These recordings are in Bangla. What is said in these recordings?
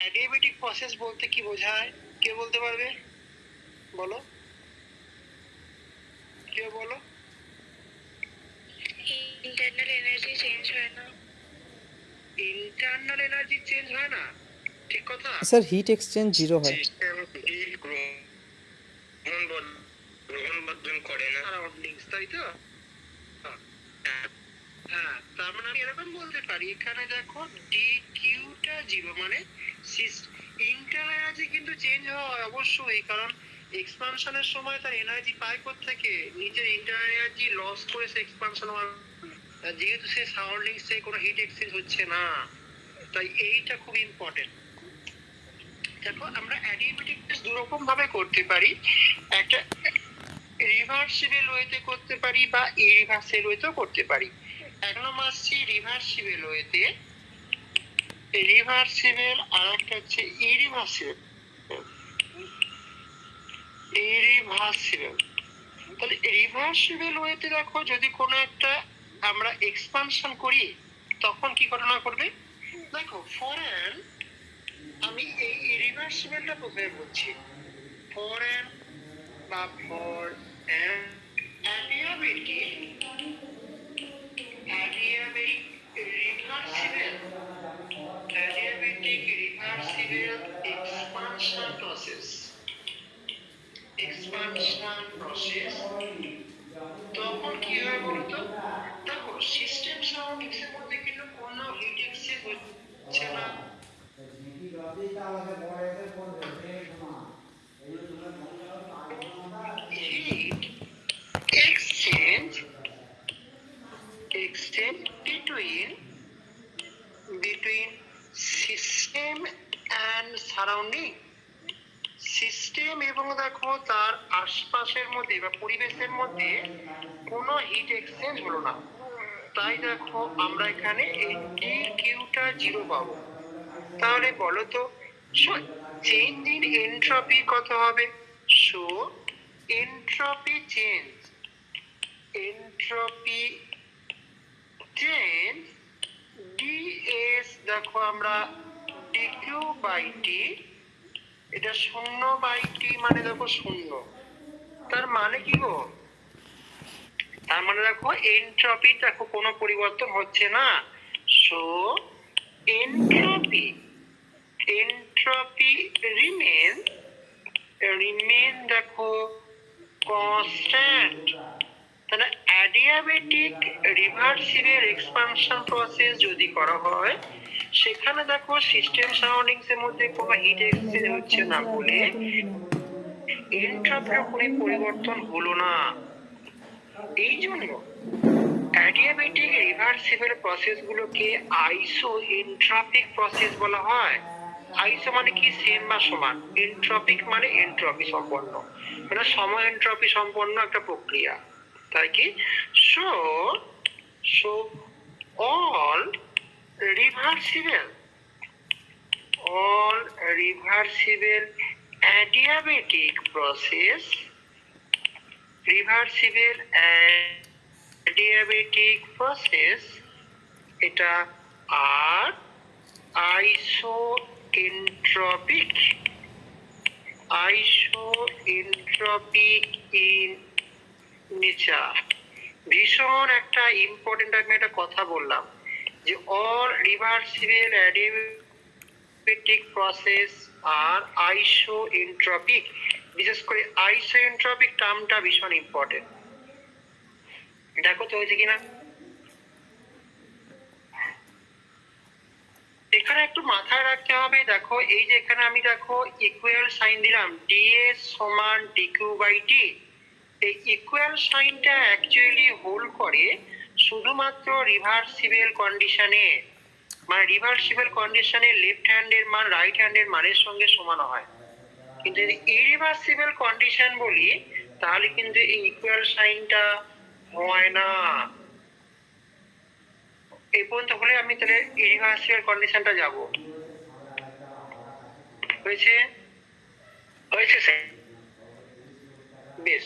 অ্যাডিয়াবেটিক প্রসেস বলতে কি বোঝায়? কে বলতে পারবে? বলো, কে বলো। ইন্টারনাল এনার্জি চেঞ্জ হয় না। ইন্টারনাল এনার্জি চেঞ্জ হয় না, ঠিক কথা স্যার হিট এক্সচেঞ্জ জিরো হয়। সিস্টেম হিট গ্রহণ বর্ধন করে না, সারাউন্ডিংস, তাই তো? হ্যাঁ, তার মানে আমি এরকম বলতে পারি, এখানে দেখো ডি কিউটা জিরো, মানে ইন্টারনাল এনার্জি কিন্তু চেঞ্জ হয় অবশ্যই, কারণ এক্সপানশনের সময় তার এনার্জি পায় কোত্থেকে? নিজের ইন্টারনাল এনার্জি লস করে সে এক্সপানশন হয়, যেহেতু সে সারাউন্ডিংসে কোনো হিট এক্সচেঞ্জ হচ্ছে না, তাই এইটা খুব ইম্পর্টেন্ট। দেখো আমরা অ্যাডিয়াবেটিক টেস্ট দুরকম ভাবে করতে পারি, একটা রিভার্সিবল ওয়েতে করতে পারি বা ইরিভার্সিবল ওয়েতেও করতে পারি। এক নম্বর আসছে রিভার্সিবল ওয়েতে, রিভার্সিবল, আর একটা হচ্ছে ইরিভার্সিবল। ইরিভার্সিবল, তাহলে রিভার্সিবল ওয়েতে দেখো যদি কোনো একটা আমরা এক্সপানশন করি তখন কি ঘটনা করবে? দেখো ফর অ্যান, আমি এই রিভার্সিবলটা প্রথমে বলছি, ফর অ্যান বা for an adiabatic reversible expansion process, তখন কি হয় বলতো? দেখো সিস্টেম সারাউন্ডিংস এর মধ্যে কিন্তু কোনো হিট এক্সচেঞ্জ হচ্ছে না, heat exchange between system and surrounding, system এবং দেখো তার আশপাশের মধ্যে বা পরিবেশের মধ্যে কোনো হিট এক্সচেঞ্জ হলো না, তাই দেখো আমরা এখানে এই ডি কিউটা জিরো পাবো। তাহলে বলো তো, সো চেঞ্জ ইন এনট্রপি কত হবে? So entropy change, entropy change DS, দেখো আমরা ডিকিউ বাই টি, এটা শূন্য বাই টি মানে দেখো শূন্য, তার মানে কি গো? তার মানে দেখো এনট্রপি দেখো কোনো পরিবর্তন হচ্ছে না, সো এনট্রপি, এনট্রপি রিমেন দেখো কনস্ট্যান্ট। তাহলে অ্যাডিয়াবেটিক রিভার্সিবল এক্সপানশন প্রসেস যদি করা হয়, সেখানে দেখো সিস্টেম সারাউন্ডিংস এর মধ্যে কোনো হিট এক্সচেঞ্জ হচ্ছে না বলে এনট্রপির কোনো পরিবর্তন হলো না। এই জন্য অ্যাডিয়াবেটিক রিভার্সিবল প্রসেস গুলোকে আইসো এনট্রপিক প্রসেস বলা হয়। আইসো মানে কি? সেম বা সমান, এনট্রপিক মানে এনট্রপি সম্পন্ন, মানে সম এনট্রপি সম্পন্ন একটা প্রক্রিয়া, তাই কি? So so all reversible, all reversible adiabatic process, reversible adiabatic process, এটা আর আইসোএনট্রপিক, আইসোএনট্রপিক ইন নেচার। ভীষণ একটা ইম্পর্টেন্ট, আমি একটা কথা বললাম যে অল রিভার্সিবল অ্যাডিয়াবেটিক প্রসেস আর আইসোএনট্রপিক, বিশেষ করে আইসোএনট্রপিক টার্মটা ভীষণ ইম্পর্টেন্ট। দেখো তো হয়েছে কিনা, এখানে একটু মাথায় রাখতে হবে। দেখো এই যে এখানে আমি দেখো ইকুয়াল সাইন দিলাম, ডিএস সমান ডিকিউ বাই টি, এই ইকুয়াল সাইনটা অ্যাকচুয়ালি হোল্ড করে শুধুমাত্র রিভার্সিবল কন্ডিশনে, মানে রিভার্সিবল কন্ডিশনে লেফট হ্যান্ডের মান রাইট হ্যান্ডের মানের সঙ্গে সমান হয়, কিন্তু যদি ইরিভার্সিবল কন্ডিশন বলি তাহলে কিন্তু এই ইকুয়াল সাইনটা হয় না। এই পর্যন্ত হলে আমি তাহলে ইরিভার্সিবল কন্ডিশনটা যাব। হয়েছে? হয়েছে স্যার, বেশ।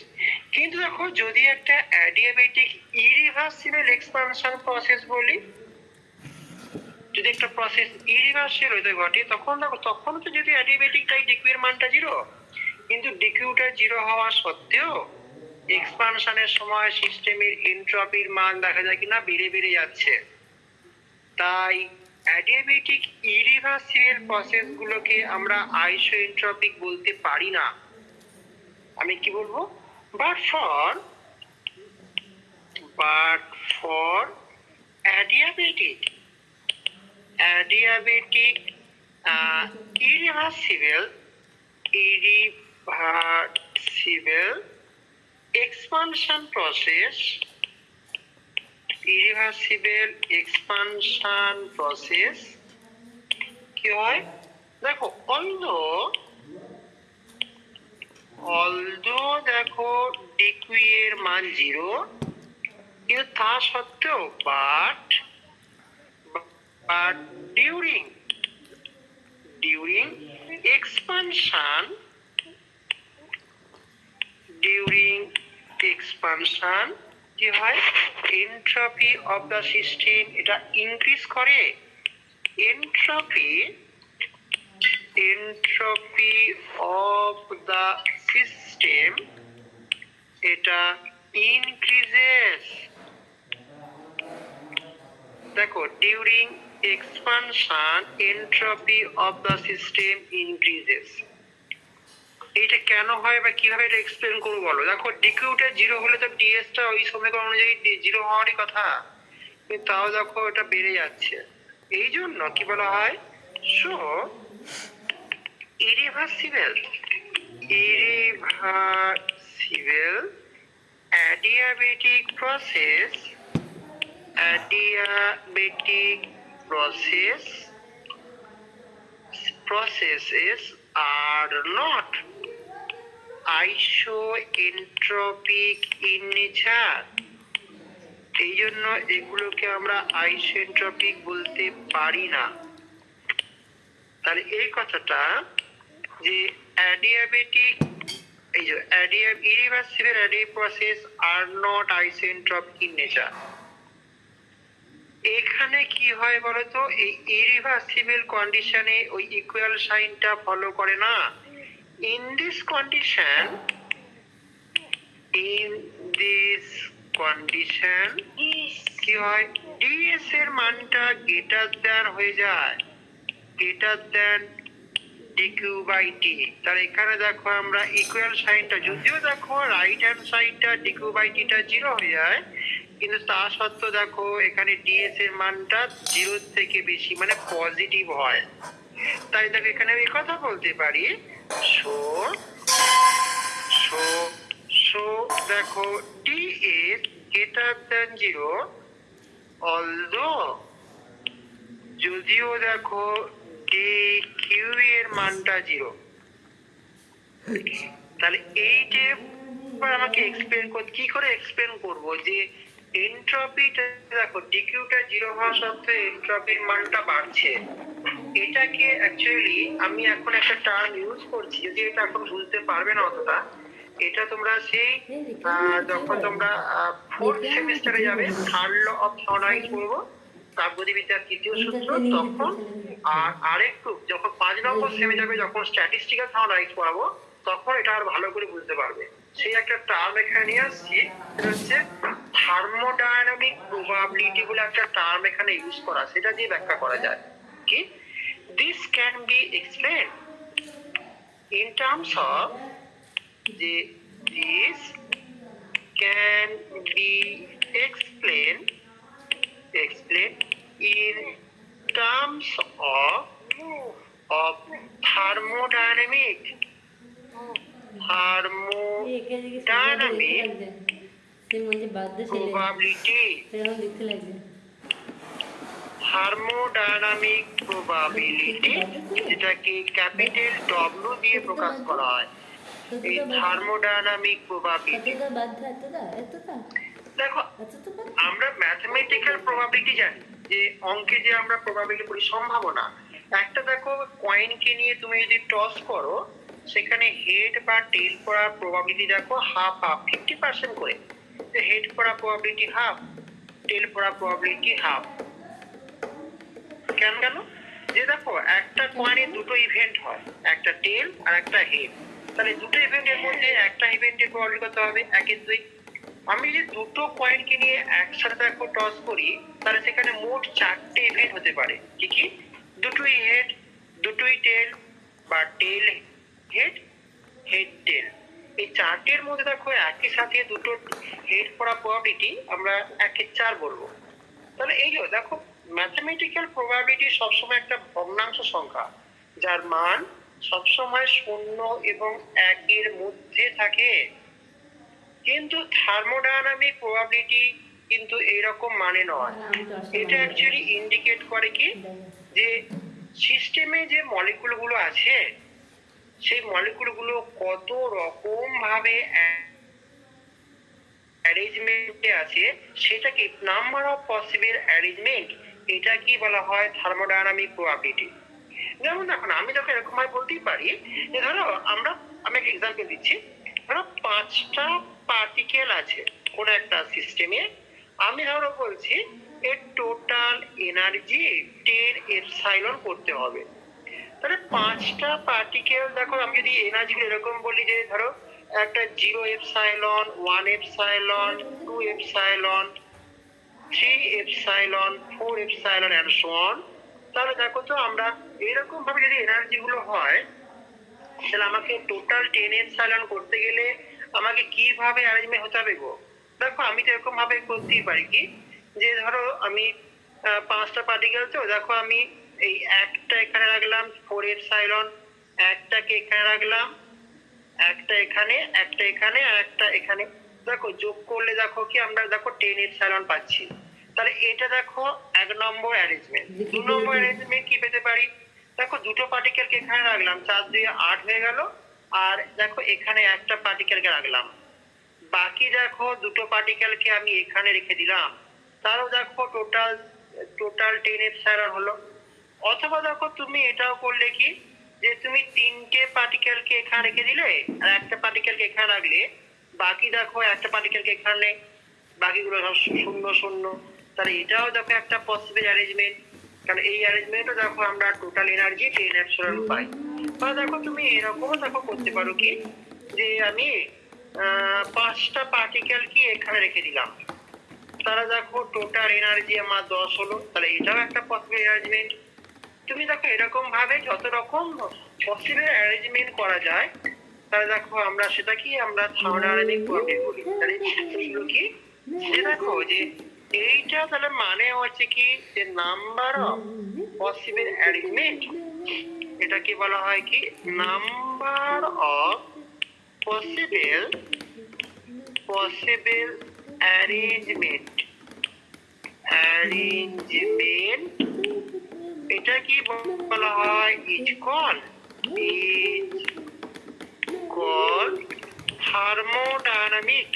কিন্তু দেখো যদি একটা অ্যাডিয়াবেটিক ইরিভার্সিবল এক্সপানশন প্রসেস বলি, যদি একটা প্রসেস ইরিভার্সিবল হতে ঘটে তখন দেখো তখন তো যদি অ্যাডিয়াবেটিক তাই ডিকিউ এর মানটা জিরো, কিন্তু ডিকিউটা জিরো হওয়া সত্ত্বেও এক্সপানশনের সময় সিস্টেমের এনট্রপির মান দেখা যায় কিনা বেড়ে বেড়ে যাচ্ছে। তাই অ্যাডিয়াবেটিক ইরিভার্সিবল প্রসেস গুলোকে আমরা আইসোএন্ট্রপিক বলতে পারি না। আমি কি বলবো? But for adiabatic irreversible expansion process, কি হয় দেখো, অলদো দেখো ডিকিউ এর মান জিরো, কিন্তু তা সত্ত্বেও বাট during expansion কি হয়, এনট্রপি অফ দা সিস্টেম এটা ইনক্রিজ করে। এনট্রপি অফ দা সিস্টেম এটা ইনক্রিজেস। দেখো during expansion entropy of the system increases. এইটা কেন হয় বা কিভাবে এটা এক্সপ্লেন করবো বলো? দেখো ডিকিউটা জিরো হলে তো ডিএসটা ওই সমীকরণ অনুযায়ী জিরো হওয়ারই কথা, কিন্তু তাও দেখো এটা বেড়ে যাচ্ছে। এই জন্য কি বলা হয়, so irreversible adiabatic processes are not isoentropic in nature। এই জন্য এগুলোকে আমরা আইসোএন্ট্রপিক বলতে পারি না। তাহলে এই কথাটা যে অ্যাডিয়াবেটিক এই যে irreversible additive process are not isoentropic in nature। এখানে কি হয় বলতো, এই ইরিভার্সিবল কন্ডিশনে ওই ইকুয়াল সাইনটা ফলো করে না। ইন দিস কন্ডিশন কি হয়, ডিএস এর মানটা গ্রেটার দ্যান হয়ে যায়, greater than DQ by T. তাহলে এখানে দেখো আমরা ইকুয়াল সাইনটা, যদিও দেখো রাইট হ্যান্ড সাইডটা ডিকিউ বাই টিটা জিরো হয়ে যায়, কিন্তু তা সত্ত্বেও দেখো এখানে ডিএস এর মানটা জিরোর থেকে বেশি মানে পজিটিভ হয়। তাই দেখো এখানে আমি কথা বলতে পারি, সো দেখো DS greater than zero, although যদিও দেখো ডিকিউ এর মানটা জিরো। তাহলে এই যে আমাকে এক্সপ্লেন কি করে এক্সপ্লেন করব যে এনট্রপিটা দেখো ডিকিউটা জিরো হওয়া সত্ত্বেও এনট্রপির মানটা বাড়ছে। এটাকে অ্যাকচুয়ালি আমি এখন একটা টার্ম ইউজ করছি, যদি এটা এখন বুঝতে পারবে না অতটা, এটা তোমরা সেই যখন তোমরা ফোর্থ সেমিস্টারে যাবে, থার্ড ল অফ থার্মোডাইনামিক্স পড়বো, তাপগতিবিদ্যার তৃতীয় সূত্র, তখন আর আরেকটু যখন 5 নম্বর সেমে যাবে, যখন স্ট্যাটিস্টিক্যাল থার্মোডাইনামিক্স পড়াবো, তখন এটা আর ভালো করে বুঝতে পারবে। সেই একটা টার্ম এখানে নিয়ে আসছি, সেটা হচ্ছে থার্মোডাইনামিক প্রবাবিলিটি বলে একটা টার্ম এখানে ইউজ করা, সেটা দিয়ে ব্যাখ্যা করা যায় কি, this can be explain in terms of, যে this can be explain in terms of thermodynamic probability, thermodynamic probability, যেটাকে ক্যাপিটাল ডব্লিউ দিয়ে প্রকাশ করা হয়। এই থার্মোডাইনামিক প্রবাবিলিটি দেখো, আমরা ম্যাথমেটিক্যাল প্রবাবিলিটি জানি, যে অঙ্কে যে আমরা প্রবাবিলিটি করি সম্ভাবনা, একটা দেখো কয়েনকে নিয়ে তুমি যদি টস করো, সেখানে হেড বা টেল পড়ার প্রবাবিলিটি দেখো হাফ 50% করে, যে হেড পড়ার প্রবাবিলিটি হাফ, টেল পড়ার প্রবাবিলিটি হাফ। কেন কেন? যে দেখো একটা কয়েনে দুটো ইভেন্ট হয়, একটা টেল আর একটা হেড। তাহলে দুটো ইভেন্টের মধ্যে একটা ইভেন্টের প্রবাবিলিটি কত হবে? 1/2। আমি যদি দুটো কয়েনকে নিয়ে একসাথে দেখো টস করি, তাহলে সেখানে মোট 4টে ইভেন্ট হতে পারে। কি কি? দুটোই হেড, দুটোই টেল, বা টেল হেড, হেড টেল। এই 4টের মধ্যে দেখো একই সাথে দুটো হেড পড়া প্রবাবিলিটি আমরা 1/4 বলবো। তাহলে এই যে দেখো, ম্যাথমেটিক্যাল প্রবাবিলিটি সবসময় একটা ভগ্নাংশ সংখ্যা, যার মান সবসময় 0 এবং 1-এর মধ্যে থাকে। কিন্তু থার্মোডায়নামিক প্রবাবিলিটি কিন্তু এইরকম মানে নয়। এটা অ্যাকচুয়ালি ইন্ডিকেট করে কি, যে সিস্টেমে যে মলিকুলগুলো আছে, সেই মলিকুলগুলো কত রকম ভাবে অ্যারেঞ্জমেন্টে আছে, সেটাকে নাম্বার অফ পসিবল অ্যারেঞ্জমেন্ট, এটা কি বলা হয়? Thermodynamic probability. যেমন দেখো না, আমি যখন এরকম ভাবে বলতেই পারি যে ধরো আমি একটা এক্সাম্পল দিচ্ছি। ধরো 5টা পার্টিকেল আছে কোন একটা সিস্টেমে। আমি ধরো বলছি এর টোটাল এনার্জি 10 এপসাইলন করতে হবে। তাহলে 5টা পার্টিকেল দেখো, আমি যদি এনার্জি এরকম বলি যে ধরো একটা 0 epsilon, 1 epsilon, 2 epsilon, 3 epsilon, 4 epsilon and so on. তাহলে দেখো তো, আমরা এরকম ভাবে যদি এনার্জি গুলো হয়, তাহলে আমাকে টোটাল 10 এপসাইলন করতে গেলে আমাকে কিভাবে অ্যারেঞ্জমেন্ট হতে হবে গো? দেখো, আমি তো এরকম ভাবে করতেই পারি কি, যে ধরো আমি 5টা পার্টিকেল, তো দেখো আমি এই একটা এখানে রাখলাম 4 এপসাইলন, একটাকে এখানে রাখলাম, একটা এখানে, একটা এখানে, আর একটা এখানে। দেখো যোগ করলে দেখো কি আমরা দেখো 10 এপসাইলন পাচ্ছি। তাহলে এটা দেখো 1 নম্বর অ্যারেঞ্জমেন্ট। 2 নম্বর অ্যারেঞ্জমেন্ট কি পেতে পারি? দেখো দুটো পার্টিকেলকে এখানে রাখলাম, 4 2 8 হয়ে গেল। আর দেখো এখানে একটা পার্টিকেলকে রাখলাম, বাকি দেখো দুটো পার্টিকেলকে আমি এখানে রেখে দিলাম। তারও দেখো টোটাল 10 এপসাইলন হলো। অথবা দেখো তুমি এটাও করলে কি, যে তুমি 3টে পার্টিকেলকে এখানে রেখে দিলে আর একটা পার্টিকেলকে এখানে রাখলে, বাকি দেখো একটা পার্টিকেলকে এখানে, বাকিগুলো সব 0 0। তাহলে এটাও দেখো একটা পসিবল অ্যারেঞ্জমেন্ট। কারণ এই অ্যারেঞ্জমেন্টও দেখো আমরা টোটাল এনার্জি 10 এপসাইলন পাই। বা দেখো তুমি এরকমও দেখো করতে পারো কি, যে আমি 5টা পার্টিকেল কি এখানে রেখে দিলাম, তাহলে দেখো টোটাল এনার্জি আমার 10 হলো। তাহলে এটাও একটা পসিবল অ্যারেঞ্জমেন্ট। তুমি দেখো এরকম ভাবে যত রকম পসিবল অ্যারেঞ্জমেন্ট করা যায়, তাহলে দেখো আমরা সেটা কি আমরা থার্মোডায়নামিক প্রবাবিলিটি বলি। তাহলে এগুলো কি, যে দেখো যে এইটা তাহলে মানে হচ্ছে কি, যে নাম্বার অফ পসিবল অ্যারেঞ্জমেন্ট, এটা কি বলা হয় কি, নাম্বার অফ পসিবল অ্যারেঞ্জমেন্ট। এটা কি বলা হয়? Is call thermodynamic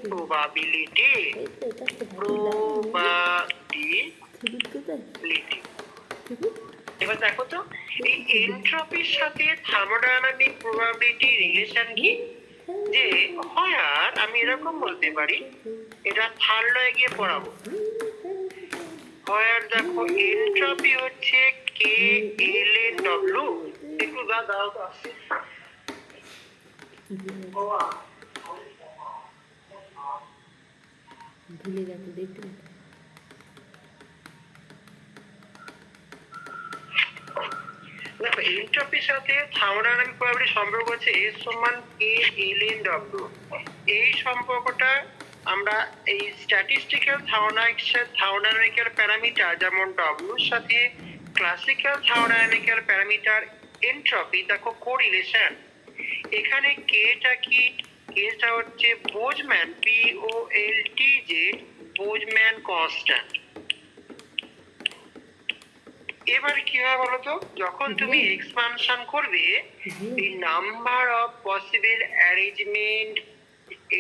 probability. এবার দেখো তো, এই এনট্রপির সাথে থার্মোডায়নামিক প্রবাবিলিটি রিলেশন কি? যে হয়, আর আমি এরকম বলতে পারি, এটা থার্ড লয়ে গিয়ে পড়াবো। হয় আর দেখো, এনট্রপি হচ্ছে কে এল এন ডব্লিউ। একটু দাও তো আসছে। ভুলে গেছে দেখতে। দেখো, এনট্রপির সাথে থার্মোডায়নামিক প্রবাবিলিটি সম্পর্ক হচ্ছে এস সমান কে এল এন ডব্লিউ। এই সম্পর্কটা আমরা এই স্ট্যাটিস্টিক্যাল থার্মোডায়নামিক্যাল প্যারামিটার যেমন ডব্লিউর সাথে ক্লাসিক্যাল থার্মোডায়নামিক্যাল প্যারামিটার এনট্রপি দেখো কোরিলেশন। এখানে কেটা কি? কেটা হচ্ছে বোজম্যান, POLTZ, বোজম্যান কনস্ট্যান্ট। এবার কি হয় বলতো, যখন তুমি এক্সপানশন করবে, এই নাম্বার অফ পসিবল অ্যারেঞ্জমেন্ট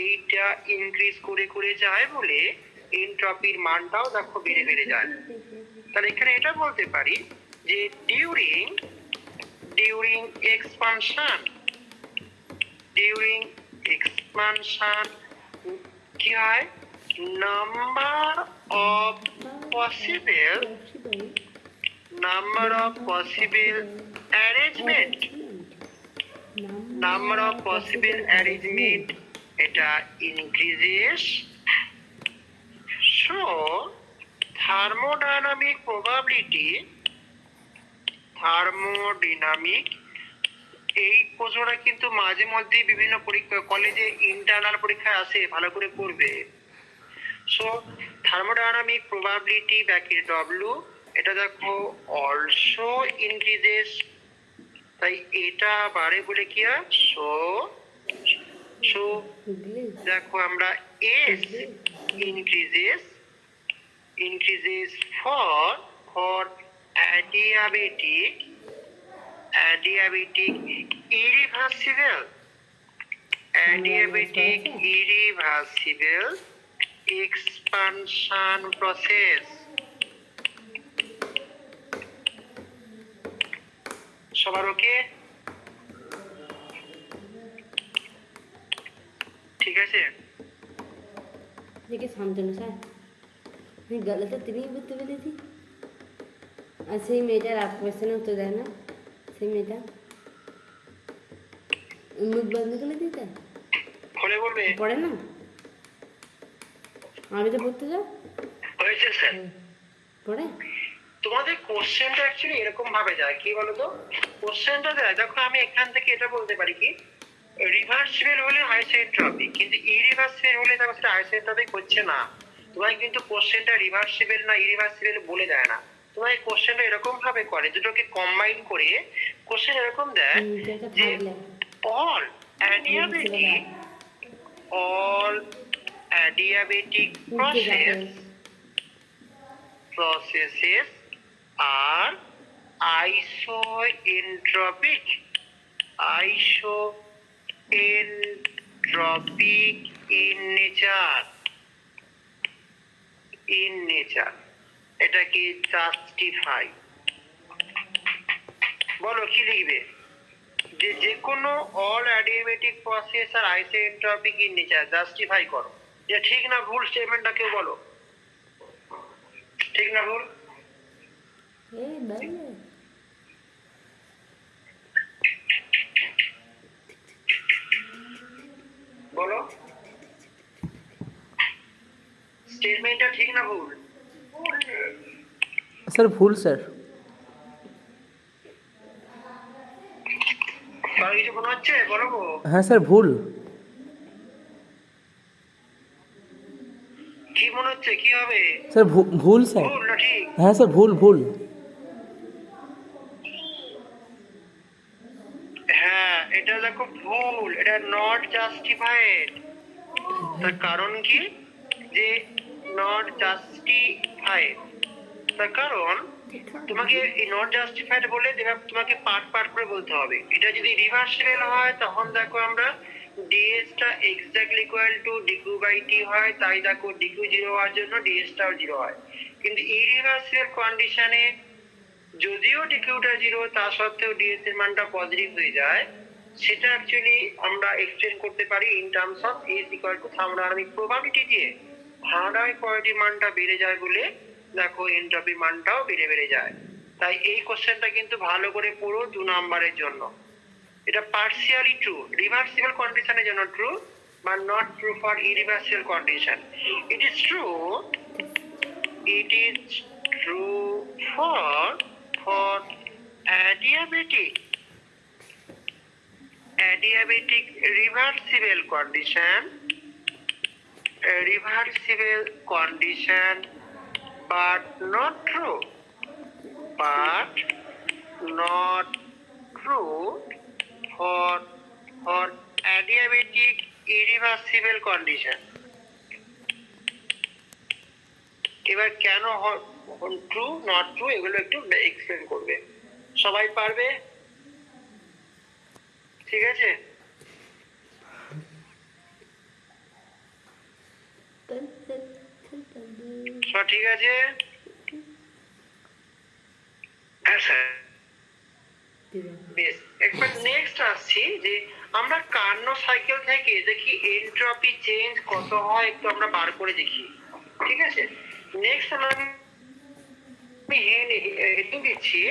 এইটা ইনক্রিজ করে করে যায় বলে এনট্রপির মানটাও দেখো বেড়ে বেড়ে যায়। তাহলে এখানে এটা বলতে পারি যে ডিউরিং এক্সপানশন কি হয়? number of possible arrangement, number of possible arrangement এটা increases, so thermodynamic এই প্রশ্নটা কিন্তু মাঝে মধ্যে বিভিন্ন পরীক্ষা কলেজে ইন্টারনাল পরীক্ষায় আসে, ভালো করে পড়বে। So thermodynamic probability bracket W, এটা দেখো অলসো ইনক্রিজেস, তাই এটা বাড়ে বলে কি আর সো সো দেখো আমরা S increases for adiabatic irreversible expansion process. সবার ওকে? ঠিক আছে। देखिए शांतनु सर मैं गलत तो नहीं बुद्ध बोली थी ऐसे ही मेजर आप क्वेश्चन उत्तर देना सही मेजर मुझ बंद कर देता है खोले बोलबे पढ़े ना আমি তো পড়তে যাও হয়েছে স্যার। পড়ে তোমাদের কোশ্চেনটা অ্যাকচুয়ালি এরকম ভাবে যায়, কি বলতো, কোশ্চেনটা দেয় দেখো আমি এখান থেকে এটা বলতে পারি কি রিভার্সিবল হলে আইসোএন্ট্রপিক, কিন্তু ইরিভার্সিবল হলে দেখো সেটা আইসোএন্ট্রপিক হচ্ছে না। তোমায় কিন্তু কোশ্চেনটা রিভার্সিবল না ইরিভার্সিবল বলে দেয় না, তোমায় কোশ্চেনটা এরকম ভাবে করে দুটোকে কম্বাইন করে কোশ্চেন এরকম দেয় যে all adiabatic processes are isoentropic in nature. এটা কি জাস্টিফাই? বলো কি লিখবে? যে কোনো অল অ্যাডিয়াবেটিক প্রসেস আর আইসোএন্ট্রপিক ইন নেচার, জাস্টিফাই করো। যে ঠিক না ভুল স্টেটমেন্টটা কেউ বলো, ঠিক না ভুল? এই বলে বলো স্টেটমেন্টটা ঠিক না ভুল? স্যার ভুল স্যার। কারো কিছু মনে হচ্ছে বলবো? হ্যাঁ স্যার ভুল। কি মনে হচ্ছে, কি হবে? স্যার ভুল স্যার। ভুল না ঠিক? হ্যাঁ স্যার ভুল। হ্যাঁ এটা দেখো ভুল, এটা নট জাস্টিফাইড। তার কারণ কি যে নট জাস্টিফাইড, তার কারণ তোমাকে এই নট জাস্টিফাইড বলে তোমাকে পার্ট করে বলতে হবে। এটা যদি রিভার্সিবল হয় তখন দেখো আমরা ds টা exactly equal to dq by t হয়, তাই দেখো dq 0 হওয়ার জন্য ds টাও 0 হয়। কিন্তু ইরিভার্সিবল কন্ডিশনে যদিও dq টা 0 তা সত্ত্বেও ds এর মানটা পজিটিভ হয়ে যায়, সেটা অ্যাকচুয়ালি আমরা এক্সটেন্ড করতে পারি in terms of s equal to thermodynamic probability দিয়ে। থার্মোডাইনামিক প্রবাবিলিটি মানটা বেড়ে যায় বলে দেখো এনট্রপি মানটাও বেড়ে যায়। তাই এই কোশ্চেনটা কিন্তু ভালো করে পড়ো 2 নাম্বারের জন্য। এটা পার্সিয়ালি ট্রু, রিভার্সিবল কন্ডিশনের জন্য true, but not true for irreversible condition. It is true for adiabatic reversible condition, but not true for adiabatic irreversible condition. এবার কেন ট্রু নট ট্রু এগুলো একটু এক্সপ্লেন করবে, সবাই পারবে? ঠিক আছে? সব ঠিক আছে? হ্যাঁ স্যার। বেশ, একবার নেক্সট আসছি যে আমরা কার্নোট সাইকেল থেকে দেখি এনট্রপি চেঞ্জ কত হয় একটু আমরা বার করে দেখি, ঠিক আছে? নেক্সট আমি হেডিং দিচ্ছি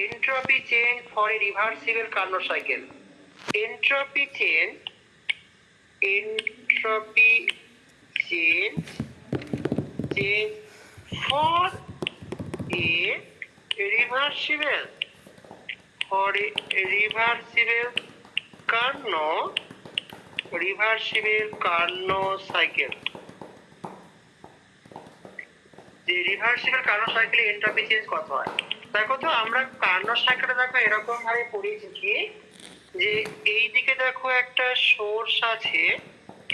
entropy change for a reversible Carnot cycle. Entropy change for a reversible Carnot cycle। যে রিভার্সিবল কার্নোট সাইকেলে এনট্রপি চেঞ্জ কত হয়? দেখো তো আমরা কার্নোট সাইকেলটা দেখো এরকম ভাবে পড়িয়েছি কি, যে এই দিকে দেখো একটা সোর্স আছে,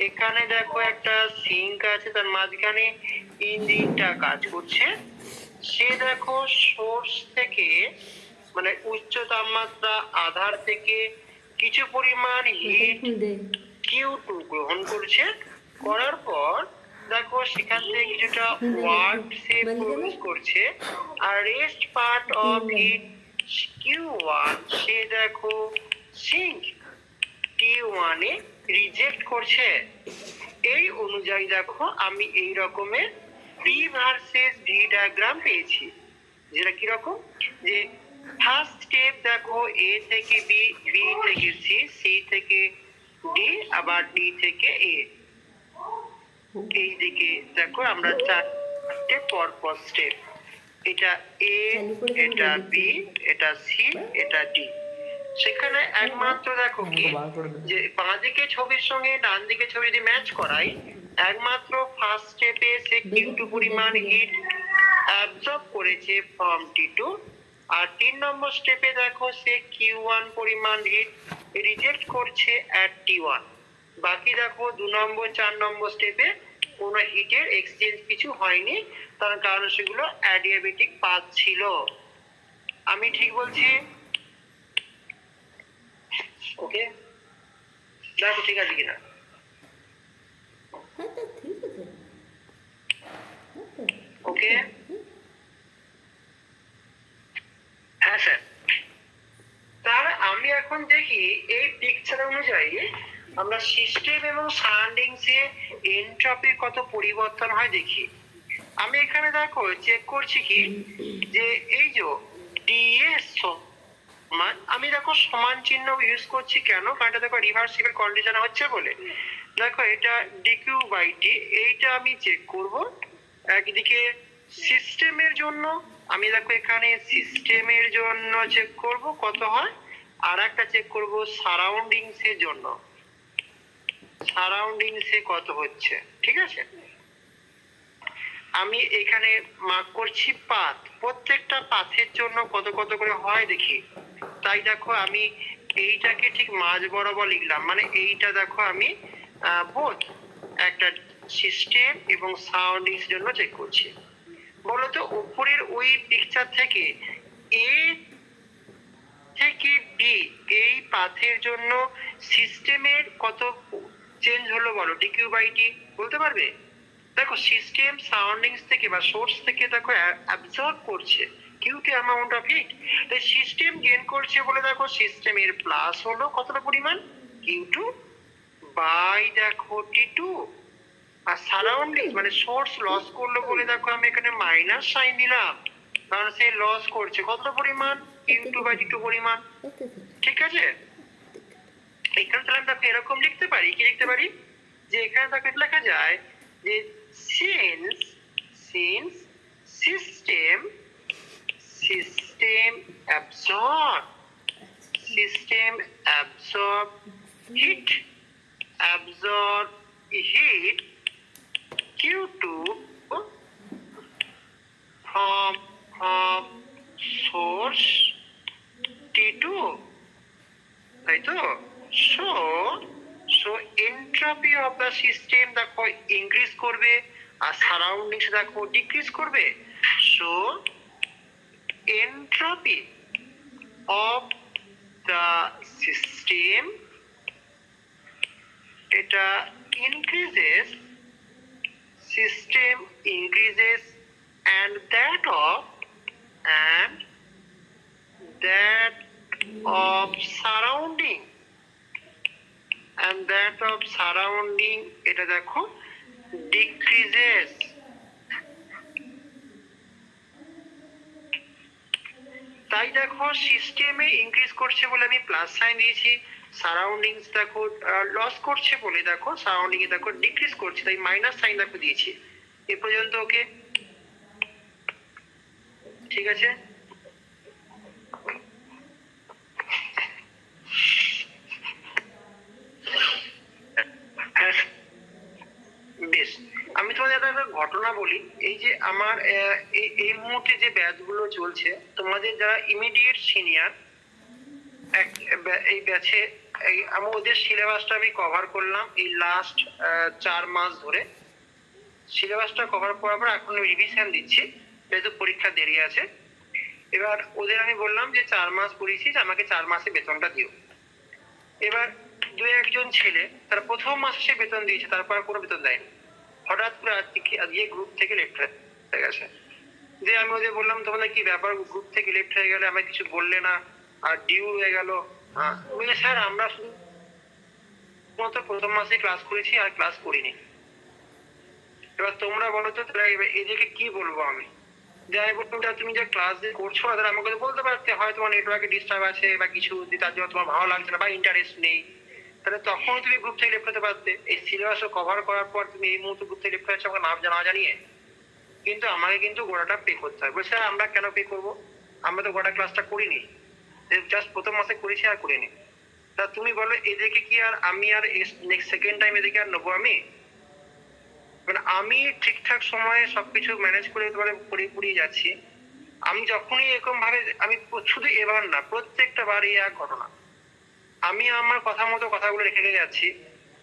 এখানে দেখো একটা সিঙ্ক আছে, তার মাঝখানে ইঞ্জিনটা কাজ করছে। সে দেখো সোর্স থেকে মানে উচ্চ তাপমাত্রা আধার থেকে কিছু পরিমাণ হিট Q2 গ্রহণ করছে, করার পর দেখো সেখান থেকে কিছুটা ওয়ার্ক সে প্রডিউস করছে, আর rest part of heat Q1 সে দেখো সিঙ্ক T1 এ রিজেক্ট করছে। এই অনুযায়ী দেখো আমি এই রকমের পি ভার্সেস ভি ডায়াগ্রাম পেয়েছি, যেটা কিরকম, যে ফার্স্ট স্টেপ দেখো এ থেকে বি, বি থেকে সি, সি থেকে ডি, আবার ডি থেকে এ। এই দিকে দেখো আমরা চারটে পরপর স্টেপ, এটা এ, এটা বি, এটা সি, এটা ডি। সেখানে একমাত্র দেখো কি, যে বাঁ দিকে ছবির সঙ্গে ডান দিকে ছবি যদি ম্যাচ করাই, একমাত্র ফার্স্ট স্টেপে সে Q2 পরিমাণ হিট অ্যাবজর্ব করেছে ফ্রম T2, আর 3 নম্বর স্টেপে দেখো সে Q1 পরিমাণ হিট রিজেক্ট করছে অ্যাট T1। বাকি দেখো 2 নম্বর 4 নম্বর স্টেপে কোনো হিটের এক্সচেঞ্জ কিছু হয়নি, তার কারণ সেগুলো অ্যাডিয়াবেটিক পাথ ছিল। আমি ঠিক বলছি? ওকে, দেখো ঠিক আছে কিনা। ওকে, হ্যাঁ স্যার। তার আমি এখন দেখি এই পিকচার অনুযায়ী আমরা সিস্টেম এবং সারাউন্ডিংস এ এনট্রপির কত পরিবর্তন হয় দেখি। আমি এখানে দেখো চেক করছি কি, যে এই যে ডিএস সমান, আমি দেখো সমান চিহ্ন ইউজ করছি কেন, কারণ এটা দেখো রিভার্সিবল কন্ডিশন হচ্ছে বলে। দেখো এটা ডিকিউ বাই টি, এইটা আমি চেক করব একদিকে সিস্টেমের জন্য, আমি দেখো এখানে সিস্টেমের জন্য চেক করব কত হয়, আর একটা চেক করব সারাউন্ডিংস এর জন্য, সারাউন্ডিংস এ কত হচ্ছে, ঠিক আছে? আমি এখানে মার্ক করছি পাথ, প্রত্যেকটা পাথের জন্য কত কত করে হয় দেখি। তাই দেখো আমি এইটাকে ঠিক মাঝ বরাবর লিখলাম, মানে এইটা দেখো আমি বোথ একটা সিস্টেম এবং সারাউন্ডিংস জন্য চেক করছি। বলতো উপরের ওই পিকচার থেকে এ থেকে বি এই পাথের জন্য সিস্টেমের কত চেঞ্জ হলো বলো, ডিকিউ বাই টি বলতে পারবে? দেখো সিস্টেম সারাউন্ডিংস থেকে বা সোর্স থেকে দেখো অ্যাবজর্ব করছে Q2 অ্যামাউন্ট অফ হিট, তাই সিস্টেম গেইন করছে বলে দেখো সিস্টেমের প্লাস হলো কতটা পরিমাণ Q2 বাই দেখো T2, আর সারাউন্ডিংস মানে সোর্স লস করলো বলে দেখো আমি এখানে মাইনাস সাইন দিলাম, কারণ সে লস করছে কতটা পরিমাণ Q2 বাই T2 পরিমাণ, ঠিক আছে? এখানে তাহলে আমরা এরকম লিখতে পারি, কি লিখতে পারি, যে এখানে তাকে লেখা যায় যে since system absorb hit Q2 from source T2, তাই তো? So entropy of the system দেখো ইনক্রিজ করবে, আর সারাউন্ডিংস দেখো ডিক্রিজ করবে। So entropy of the system এটা increases, system increases, and that of surrounding surrounding এটা দেখো ডিক্রিজেস। তাই দেখো সিস্টেমে ইনক্রিজ করছে বলে আমি প্লাস সাইন দিয়েছি, সারাউন্ডিংস দেখো লস করছে বলে দেখো সারাউন্ডিং এ দেখো ডিক্রিজ করছে, তাই মাইনাস সাইন দেখো দিয়েছি। এ পর্যন্ত ওকে, ঠিক আছে। বেশ, আমি তোমাদের একটা ঘটনা বলি। এই যে আমার এই মুহূর্তে যে ব্যাচগুলো চলছে, তোমাদের যারা ইমিডিয়েট সিনিয়র এই ব্যাচে, আমি ওদের সিলেবাসটা আমি কভার করলাম এই লাস্ট 4 মাস ধরে। সিলেবাসটা কভার করার পর এখন রিভিশন দিচ্ছি, যেহেতু পরীক্ষা দেরি আছে। এবার ওদের আমি বললাম যে 4 মাস পড়িয়েছিস, আমাকে 4 মাসে বেতনটা দিও। এবার 2-1 জন ছেলে তারা প্রথম মাসে সে বেতন দিয়েছে, তারপর কোনো বেতন দেয়নি। হঠাৎ করে আজকে গ্রুপ থেকে লেফট হয়ে গেছে। যে আমি ওদের বললাম তোমাদের কি ব্যাপার, গ্রুপ থেকে লেফট হয়ে গেলে, আমাকে কিছু বললে না, আর ডিউ হয়ে গেল। বলে স্যার আমরা শুধুমাত্র প্রথম মাসে ক্লাস করেছি আর ক্লাস করিনি। এবার তোমরা বলো তো তাহলে এদেরকে কি বলবো আমি? যাই বলতাম তুমি যে ক্লাস যে করছো না, তাহলে আমাকে বলতে পারতে হয় তোমার নেটওয়ার্কে ডিস্টার্ব আছে বা কিছু, তার জন্য তোমার ভালো লাগছে না বা ইন্টারেস্ট নেই, তাহলে তখন তুমি গ্রুপ থেকে লেফট হতে পারতে। এই সিলেবাস কভার করার পর তুমি এই মুহূর্তে গ্রুপ থেকে লেফট হয়েছো আমাকে না জানিয়ে। কিন্তু আমাকে কিন্তু গোড়াটা পে করতে হয়। বলছে আমরা কেন পে করবো, আমরা তো গোটা ক্লাসটা করিনি, জাস্ট প্রথম মাসে করেছি আর করিনি। তা তুমি বলো এদেরকে কি আর আমি আর নেক্সট সেকেন্ড টাইম এদেরকে আর নেবো আমি? মানে আমি ঠিকঠাক সময়ে সবকিছু ম্যানেজ করে তোমাদের পড়িয়ে যাচ্ছি। আমি যখনই এরকম ভাবে, আমি শুধু এবার না প্রত্যেকটা বারই এক ঘটনা, আমি আমার কথা মতো কথাগুলো রেখে যাচ্ছি,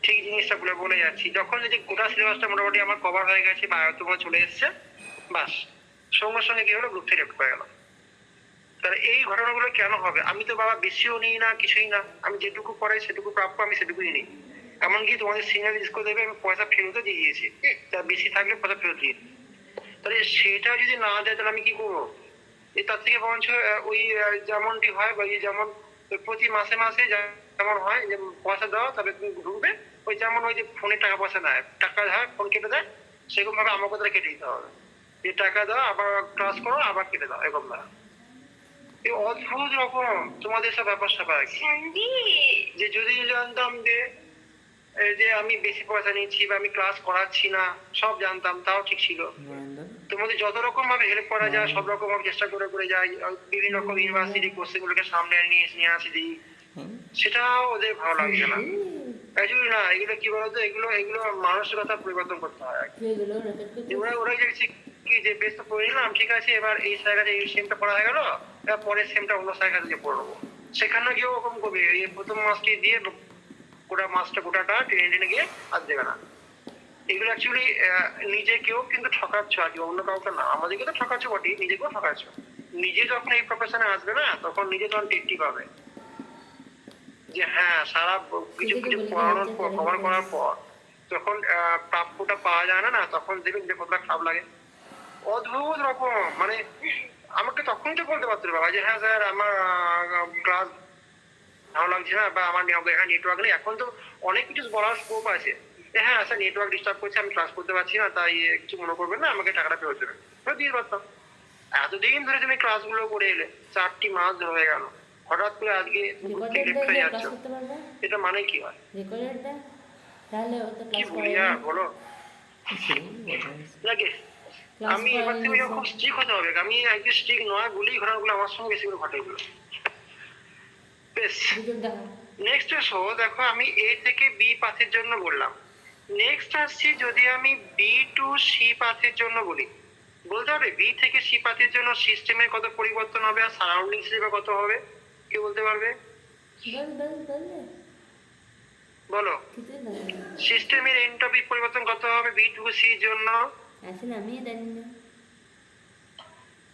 ঠিক জিনিসটা বলে যাচ্ছি। যখন যদি গোটা সিলেবাসটা মোটামুটি আমার কভার হয়ে গেছে বা তোমার চলে এসছে, বাস সঙ্গে সঙ্গে কি হলো, গ্রুপ থেকে লেফট হয়ে গেল। তাহলে এই ঘটনাগুলো কেন হবে? আমি তো বাবা বেশিও নিই না, কিছুই না, আমি যেটুকু পড়াই সেটুকু প্রাপ্য, আমি সেটুকুই নিই। এমনকি তোমাদের সিনিয়র স্কুল দেবে আমি পয়সা ফেরতও দিয়ে দিয়েছি, তার বেশি থাকলে পয়সা ফেরত দিয়ে। তাহলে সেটা যদি না দেয় তাহলে আমি কি করবো? তার থেকে বরঞ্চ ওই যেমনটি হয় বা যেমন প্রতি মাসে মাসে যেমন হয় যে পয়সা দাও তবে তুমি ঢুকবে, ওই যেমন ওই যে ফোনে টাকা পয়সা নেয়, টাকা হয় ফোন কেটে দেয়, সেরকম ভাবে আমাকে তারা কেটে দিতে হবে। যে টাকা দাও আবার ক্লাস করো আবার কেটে দাও, এরকম না। এই অদ্ভুত রকম তোমাদের সব ব্যাপার স্যাপার আর কি। যে যদি জানতাম যে আমি বেশি পয়সা নিচ্ছি বা আমি ক্লাস করাচ্ছি না, সব জানতাম তাও ঠিক ছিল। তোমাদের যত রকম ভাবে হেল্প করা যায় সব রকম ভাবে চেষ্টা করে যাই, বিভিন্ন রকম ইউনিভার্সিটি কোর্স গুলোকে সামনে নিয়ে আসি দিই, সেটাও ওদের ভালো লাগছে না। অ্যাকচুয়ালি না, এগুলো কি বলতো, এগুলো মানসিকতা পরিবর্তন করতে হয় আর কি। ওরা দেখছি কি যে বেশ তো পড়ে নিলাম, ঠিক আছে, এবার এই স্যারের কাছে এই সেমটা পড়া হয়ে গেল, এবার পরের সেমটা অন্য স্যারের কাছে পড়বো। সেখানে গিয়ে ওরকম করবে, এই প্রথম মাসটি দিয়ে গোটাটা টেনে গিয়ে আর দেবে না। এগুলো অ্যাকচুয়ালি নিজেকেও কিন্তু ঠকাচ্ছ আর কি, অন্য কাউকে না। আমাদেরকে তো ঠকাচ্ছ বটে, নিজেকেও ঠকাচ্ছ। নিজে যখন এই প্রফেশনে আসবে না, তখন নিজে তখন টেকটি পাবে যে হ্যাঁ সারা কিছু পড়ানোর পর, কভার করার পর যখন প্রাপ্যটা পাওয়া যায় না, তখন দেখবেন যে কতটা খারাপ লাগে। অদ্ভুত রকম, মানে আমাকে তখনই তো বলতে পারতো বাবা যে হ্যাঁ স্যার আমার ক্লাস ভালো লাগছে না বা আমার এখানে নেটওয়ার্ক নেই। এখন তো অনেক কিছু বলার স্কোপ আছে, হ্যাঁ স্যার নেটওয়ার্ক ডিস্টার্ব করছে, আমি ক্লাস করতে পারছি না, তাই কিছু মনে করবেন না, আমাকে টাকাটা ফেরত দেবেন, দিয়ে পারতাম। এতদিন ধরে তুমি ক্লাসগুলো করে এলে, 4টি মাস ধরে হয়ে গেল, হঠাৎ করে আজকে হয়ে যাচ্ছ, এটা মানে কি হয়? কি বলি আর বলো নাকি? আমি এবার থেকে খুব স্ট্রিক হতে হবে। আমি একদিন স্ট্রিক নয় বলেই ঘটনাগুলো আমার সঙ্গে বেশি করে ঘটে এগুলো। বেশ, নেক্সট এসো, দেখো আমি এ থেকে বি পাথের জন্য বললাম। নেক্সট আসছি যদি আমি বি টু সি পাথের জন্য বলি, বলতে হবে বি থেকে সি পাথের জন্য সিস্টেমের কত পরিবর্তন হবে আর সারাউন্ডিং হিসেবে কত হবে, কি বলতে পারবে? বলো, সিস্টেমের এনট্রপি পরিবর্তন কত হবে বি টু সি এর জন্য? আসলে আমি জানি না,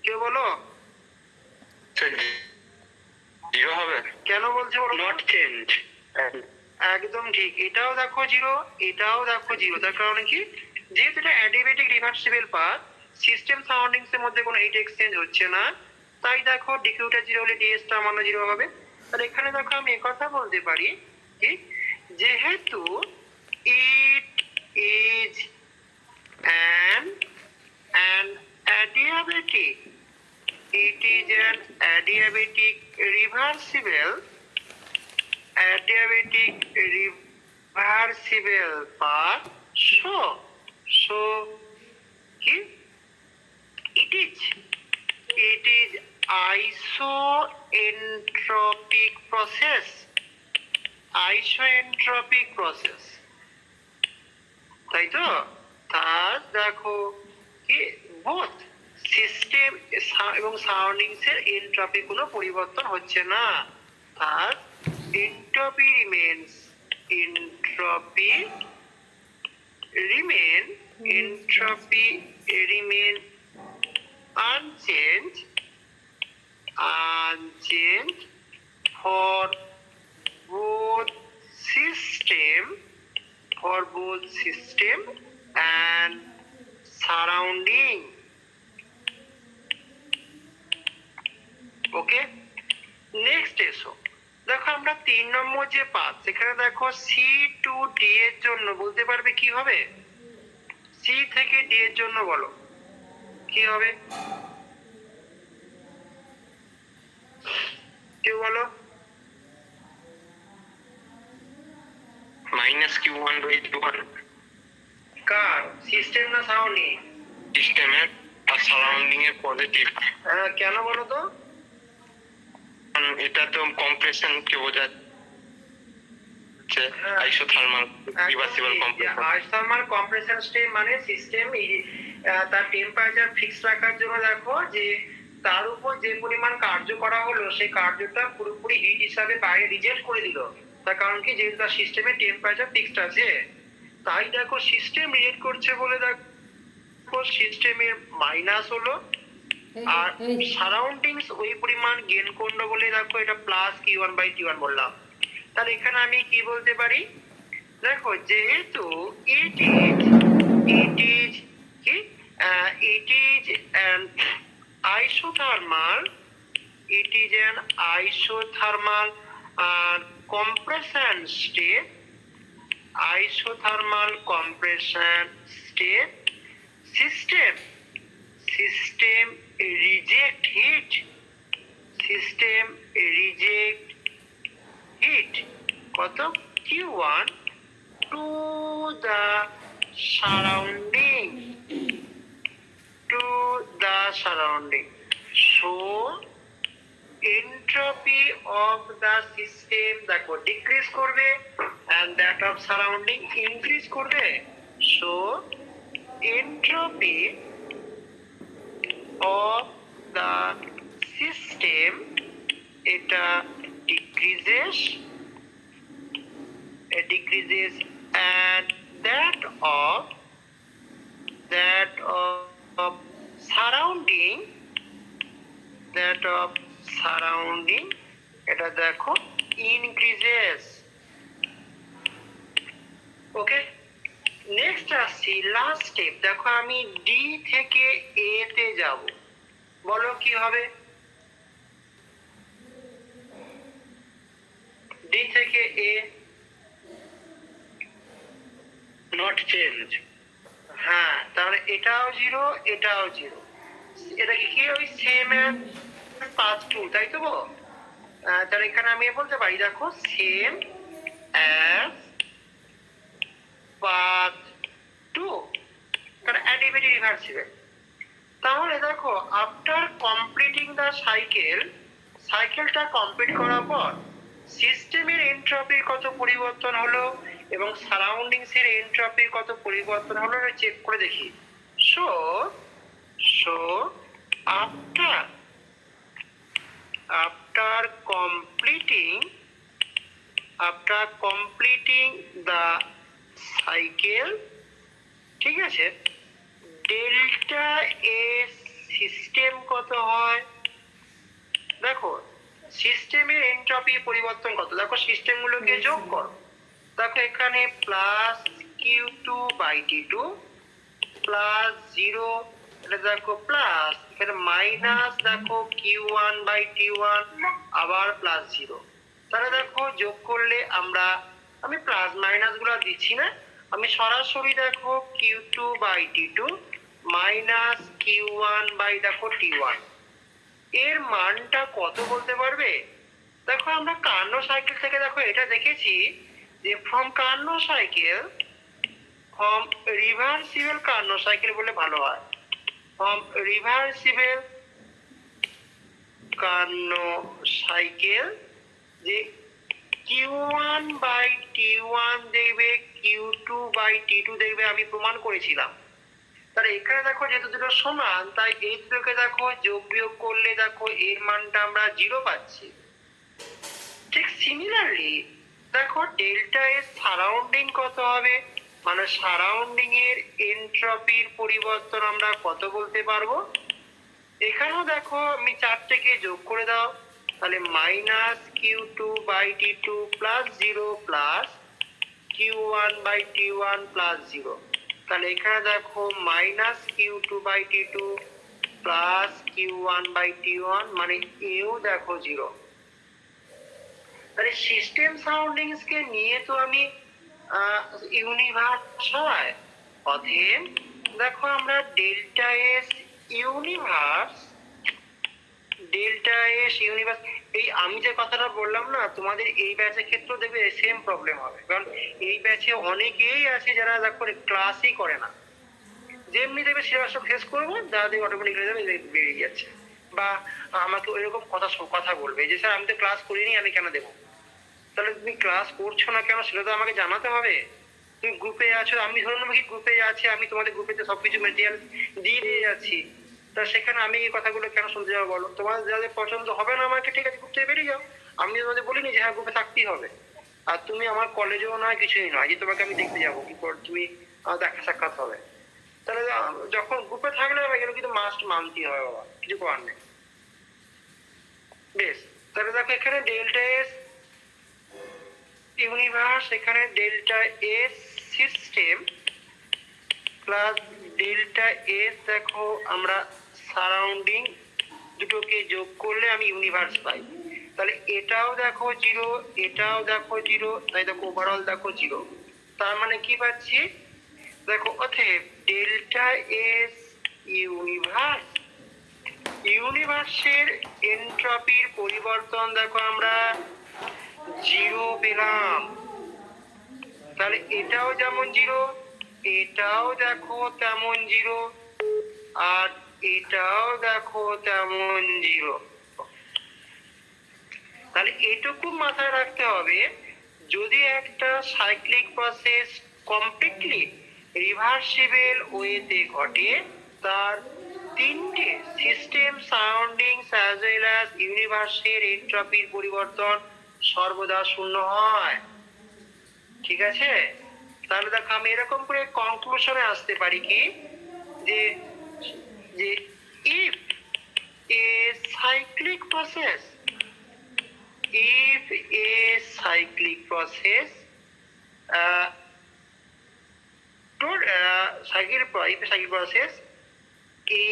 কেউ বলো। জিরো হবে। কেন বলছে বলো? Not change. একদম ঠিক, এটাও দেখো জিরো, এটাও দেখো জিরো। তার কারণে কি, যেহেতু এটা অ্যাডিবেটিক রিভার্সিবল পাথ, সিস্টেম সারাউন্ডিংস এর মধ্যে কোনো হিট এক্সচেঞ্জ হচ্ছে না, তাই দেখো ডিকিউটা জিরো হলে ডিএস টা মানে জিরো হবে। আর এখানে দেখো আমি কথা বলতে পারি কি, যেহেতু It is an adiabatic. It is an adiabatic reversible path. So কি? It is isoentropic process. তাই তো? তার দেখো কি বোথ সিস্টেম এবং সারাউন্ডিংস এর এনট্রপি কোনো পরিবর্তন হচ্ছে না। তার entropy remain unchanged for both system and surrounding. Okay, next এসো। দেখো আমরা 3 নম্বর যে পাথ, সেখানে দেখো সি টু ডি এর জন্য বলতে পারবে কি হবে? সি থেকে ডি এর জন্য বলো কি হবে? কেউ বলো। -Q1/1 কার? সিস্টেম না সারাউন্ডিং? সিস্টেমের আর সারাউন্ডিং এর পজিটিভ। কেন বলো তো? এটা তো কম্প্রেশন কে বোঝাচ্ছে, isothermal reversible compression. Isothermal compression state মানে সিস্টেম তার টেম্পারেচার ফিক্স রাখার জন্য দেখো যে তার উপর যে পরিমাণ কার্য করা হলো সেই কার্যটা পুরোপুরি হিট হিসাবে বাইরে রিজেক্ট করে দিল। তার কারণ কি, যেহেতু তার সিস্টেমের টেম্পারেচার ফিক্সড আছে, তাই দেখো সিস্টেম রিজেক্ট করছে বলে দেখো সিস্টেমের মাইনাস হলো, আর সারাউন্ডিংস ওই পরিমাণ গেইন করলো বলে দেখো এটা প্লাস Q1/T1 বললাম। তাহলে এখানে আমি কি বলতে পারি? দেখো যেহেতু it is an isothermal compression state. System reject heat কত? Q1 to the surrounding. So entropy of the system দেখো ডিক্রিজ করবে and that of surrounding increase করবে। So entropy of the system এটা decreases and that of surrounding এটা দেখো increases। ওকে, নেক্সট আসছি লাস্ট স্টেপ। দেখো আমি ডি থেকে এ তে যাব, বলো কি হবে? ডি থেকে এ নট চেঞ্জ। হ্যাঁ, তাহলে এটাও 0, এটাও 0। এটা কি ওই সেম পাথ 2, তাই তো? তাহলে এখানে আমি বলতে পারি দেখো সেম অ্যাজ পাথ 2, কারণ অ্যাডিটিভ রিভার্সিবল। তাহলে দেখো আফটার কমপ্লিটিং দ্য সাইকেলটা কমপ্লিট করার পর সিস্টেমের এনট্রপির কত পরিবর্তন হলো এবং সারাউন্ডিংস এর এনট্রপির কত পরিবর্তন হলো চেক করে দেখি। So after completing the cycle, ঠিক আছে, ডেল্টা এস সিস্টেম কত হয়? দেখো সিস্টেমের এনট্রপি পরিবর্তন কত, দেখো সিস্টেমগুলোকে যোগ করো। দেখো এখানে প্লাস Q2/T2 প্লাস 0, এটা দেখো প্লাস, এখানে মাইনাস দেখো Q1/T1 আবার প্লাস 0। তাহলে দেখো যোগ করলে আমি প্লাস মাইনাস গুলো দিচ্ছি না, আমি সরাসরি দেখো Q2/T2 মাইনাস Q1/T1 এর মানটা কত বলতে পারবে? দেখো আমরা কার্নো সাইকেল থেকে দেখো এটা দেখেছি যে ফ্রম রিভার্সিবল কার্নো সাইকেল বলে ভালো হয়। ফ্রম রিভার্সিবল কার্নো সাইকেল যে Q1/T1 দেখবে, Q2/T2 দেখবে, আমি প্রমাণ করেছিলাম। তাহলে এখানে দেখো যেহেতু দুটো সমান, তাই এই দুটোকে দেখো যোগ বিয়োগ করলে দেখো এর মানটা আমরা 0 পাচ্ছি। ঠিক সিমিলারলি দেখো ডেল্টা এর সারাউন্ডিং কত হবে, মানে সারাউন্ডিং এর এনট্রপির পরিবর্তন আমরা কত বলতে পারবো? এখানেও দেখো আমি চারটেকে যোগ করে দাও, তাহলে minus Q2/T2 plus 0 plus Q1/T1 plus 0। তাহলে এখানে দেখো মাইনাস Q2/T2 প্লাস Q1/T1 মানে এও দেখো 0। তাহলে সিস্টেম সারাউন্ডিংস কে নিয়ে তো আমি ইউনিভার্স হয়। অতএব দেখো আমরা ডেল্টা এস ইউনিভার্স এই আমি যে কথাটা বললাম না, তোমাদের এই ব্যাচের ক্ষেত্রেও দেখবে সেম প্রবলেম হবে, কারণ এই ব্যাচে অনেকেই আছে যারা দেখো ক্লাসই করে না। যেমনি দেখবে সিলেবাসটা ফেস করবো, তাদের অটোমেটিক্যালি বেরিয়ে যাচ্ছে, বা আমাকে ওইরকম কথা বলবে যে স্যার আমি তো ক্লাস করিনি, আমি কেন দেবো? তাহলে তুমি ক্লাস করছো না কেন সেটা তো আমাকে জানাতে হবে। তুমি গ্রুপে আছো, আমি ধরুন আমি গ্রুপে আছি, আমি তোমাদের গ্রুপেতে সবকিছু মেটেরিয়াল দিয়ে যাচ্ছি, তা সেখানে আমি এই কথাগুলো কেন শুনতে যাবো বলো? তোমাদের যাদের পছন্দ হবে না আমাকে, ঠিক আছে গ্রুপ থেকে বেরিয়ে যাও। আমি তোমাদের বলিনি যে হ্যাঁ গ্রুপে থাকতেই হবে। আর তুমি আমার কলেজেও নয়, কিছুই নয় যে তোমাকে আমি দেখতে যাবো, কি করে তুমি দেখা সাক্ষাৎ হবে। তাহলে যখন গ্রুপে থাকলে এগুলো কিন্তু মাস্ট মানতেই হবে বাবা, কিছু করার নেই। বেশ, তাহলে দেখো এখানে ডেল্টা এস ইউনিভার্স, এখানে delta S system plus delta S দেখো আমরা সারাউন্ডিং, দুটোকে যোগ করলে আমি ইউনিভার্স পাই। তাহলে এটাও দেখো 0, এটাও দেখো 0, তাই দেখো ওভারঅল দেখো 0। তার মানে কি পাচ্ছি দেখো, অতএব ডেল্টা এস ইউনিভার্সের এনট্রপির পরিবর্তন দেখো আমরা 0 পেলাম। তাহলে এটাও যেমন 0, এটাও দেখো তেমন 0, আর এটাও দেখো তেমন 0। তাহলে এটুকু মাথায় রাখতে হবে, যদি একটা সাইক্লিক প্রসেস কমপ্লিটলি রিভার্সিবল ওয়েতে ঘটে, তার তিনটে system surroundings as well as ইউনিভার্সের এনট্রপির পরিবর্তন সর্বদা 0 হয়। ঠিক আছে? তাহলে দেখো আমি এরকম করে কনক্লুশনে আসতে পারি কি, যে if a cyclic process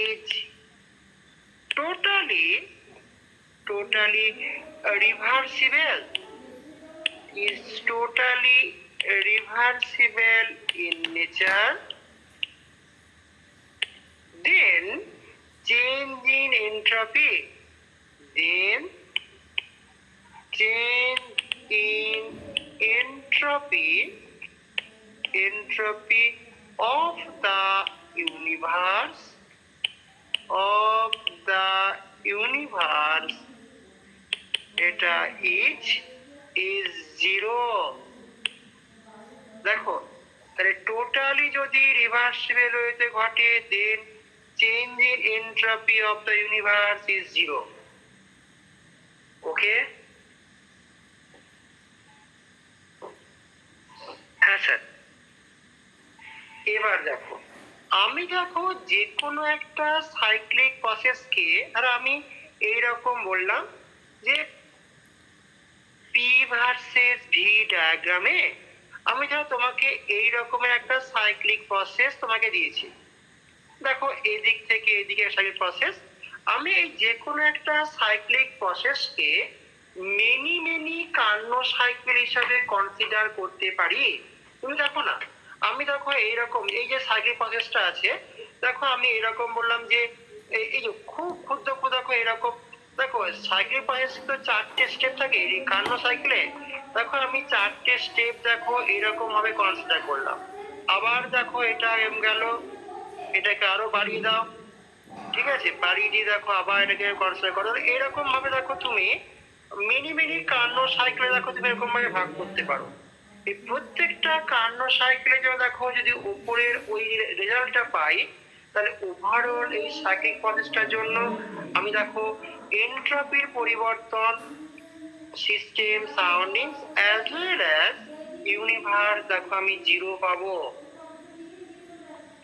is totally reversible in nature, then change in entropy of the universe এটা is 0। দেখো তাহলে টোটালি যদি রিভার্সিবল ওয়েতে ঘটে, then change in entropy of the universe is 0। Okay? হ্যাঁ স্যার। এবার দেখো আমি দেখো যে কোনো একটা সাইক্লিক প্রসেসকে, আর আমি এইরকম বললাম যে পি ভার্সেস ভি ডায়াগ্রামে আমি ধরো তোমাকে এই রকমের একটা সাইক্লিক প্রসেস তোমাকে দিয়েছি। দেখো এদিক থেকে এদিকে সাইক্লিক প্রসেস, আমি এই যে কোনো একটা সাইক্লিক প্রসেসকে মেনি কার্নো সাইকেল হিসাবে কনসিডার করতে পারি। তুমি দেখো না, আমি দেখো এইরকম এই যে সাইক্লিক প্রসেসটা আছে, দেখো আমি এরকম বললাম যে এই যে খুব ক্ষুদ্র ক্ষুদ্র দেখো এরকম, দেখো সাইক্লিক প্রসেস তো 4টে স্টেপ থাকে এই কার্নো সাইকেলে। দেখো আমি 4টে স্টেপ দেখো এরকম ভাবে কনসিডার করলাম। আবার দেখো এটা গেল, এটাকে আরো বাড়িয়ে দাও, ঠিক আছে, বাড়িয়ে দিয়ে দেখো আবার এটাকে কনসিডার করো। এরকম ভাবে দেখো তুমি মিনি মিনি কার্নো সাইকেলে দেখো তুমি এরকম ভাবে ভাগ করতে পারো। এই প্রত্যেকটা কার্নো সাইকেলে যেন দেখো যদি উপরের ওই রেজাল্টটা পাই, তাহলে ওভারঅল এই সাইক্লিক প্রসেসটার জন্য আমি দেখো এন্ট্রপির পরিবর্তন, system, surroundings as well as universe দেখো আমি 0 পাবো।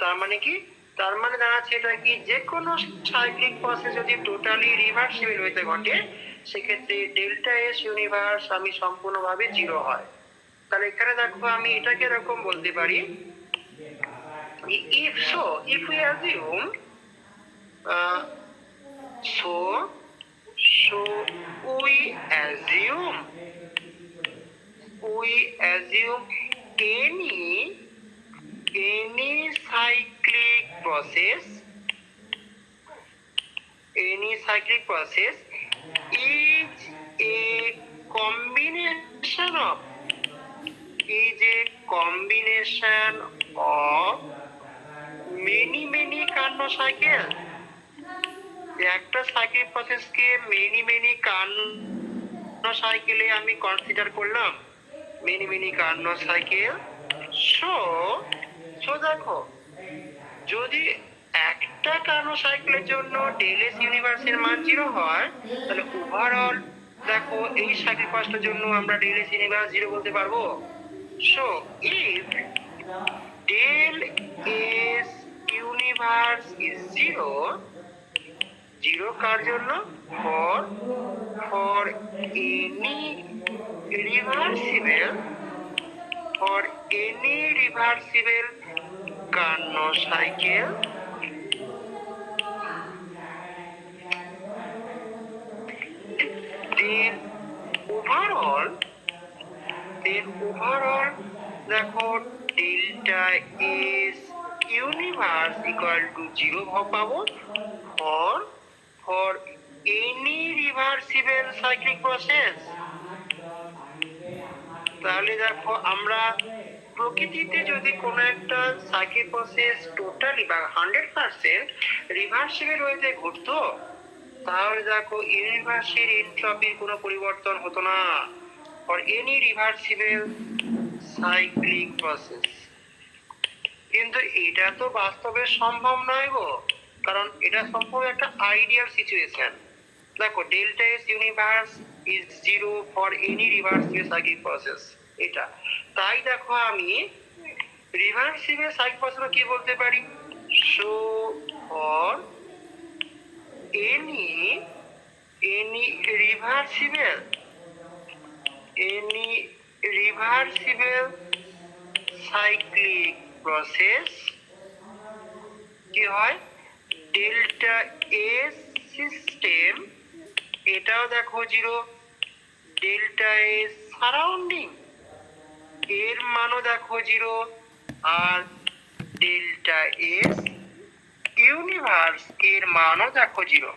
তার মানে কি, তার মানে দাঁড়াচ্ছে এটা কি, যে কোনো সাইক্লিক প্রসেস যদি টোটালি রিভার্সিবল হইতে ঘটে, সেক্ষেত্রে ডেল্টা এস ইউনিভার্স আমি সম্পূর্ণভাবে 0 হয়। তাহলে এখানে দেখো আমি এটাকে এরকম বলতে পারি, if we assume so we assume any cyclic process is a combination of many Karnaugh cycle. একটা সাইক্লিক প্রসেসকে মেনি কার্নো সাইকেলে আমি কনসিডার করলাম, মেনি কার্নো সাইকেল। সো দেখো যদি একটা কার্নো সাইকেলের জন্য ডেল এস ইউনিভার্সের মান 0 হয়, তাহলে ওভারঅল দেখো এই সাইক্লিক প্রসেসটার জন্য আমরা ডেল এস ইউনিভার্স 0 বলতে পারবো। So if del S universe is 0 কার জন্য, for any reversible Karnaugh cycle, then overall দেখো delta S universe equal to 0 পাবো for any reversible cyclic process. তাহলে দেখো আমরা প্রকৃতিতে যদি কোনো একটা সাইক্লিক প্রসেস টোটালি বা 100% রিভার্সিবল হয়ে ঘটতো, তাহলে দেখো ইউনিভার্সের এনট্রপির কোনো পরিবর্তন হতো না for any reversible cyclic process. কিন্তু এটা তো বাস্তবে সম্ভব নয় গো, কারণ এটা সম্ভব একটা আইডিয়াল সিচুয়েশন। দেখো delta S universe is 0 for any reversible cyclic process, এটা তাই দেখো আমি রিভার্সিবল সাইক্লিক প্রসেস কি বলতে পারি, so for any reversible cyclic process কি হয়, ডেল্টা এস সিস্টেম এটাও দেখো 0, ডেল্টা এস সারাউন্ডিং এর মানও দেখো 0, আর ডেল্টা এস ইউনিভার্স এর মানও দেখো 0।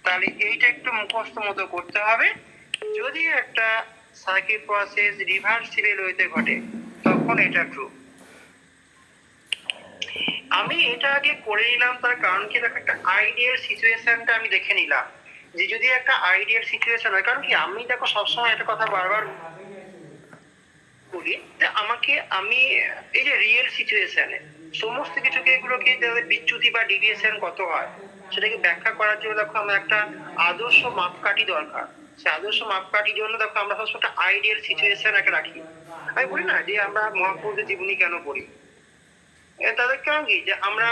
তাহলে এইটা একটু মুখস্থ মতো করতে হবে। যদি একটা সাইক্লিক প্রসেস রিভার্সিবল হইতে ঘটে তখন এটা ট্রু। আমি এটা আগে করে নিলাম, তার কারণ কি, দেখো একটা আইডিয়াল সিচুয়েশনটা আমি দেখে নিলাম যে যদি একটা আইডিয়াল সিচুয়েশন হয়, কারণ কি আমি দেখো সবসময় একটা কথা বারবার বলি যে আমি এই যে রিয়েল সিচুয়েশনে সমস্ত কিছুকে এগুলোকে বিচ্যুতি বা ডিভিয়েশন কত হয় সেটাকে ব্যাখ্যা করার জন্য দেখো আমার একটা আদর্শ মাপকাঠি দরকার। সে আদর্শ মাপকাঠির জন্য দেখো আমরা সবসময় একটা আইডিয়াল সিচুয়েশন একটা রাখি। আমি বলি না যে আমরা মহাপুরুষের জীবনী কেন পড়ি, তাদের কারণ কি যে আমরা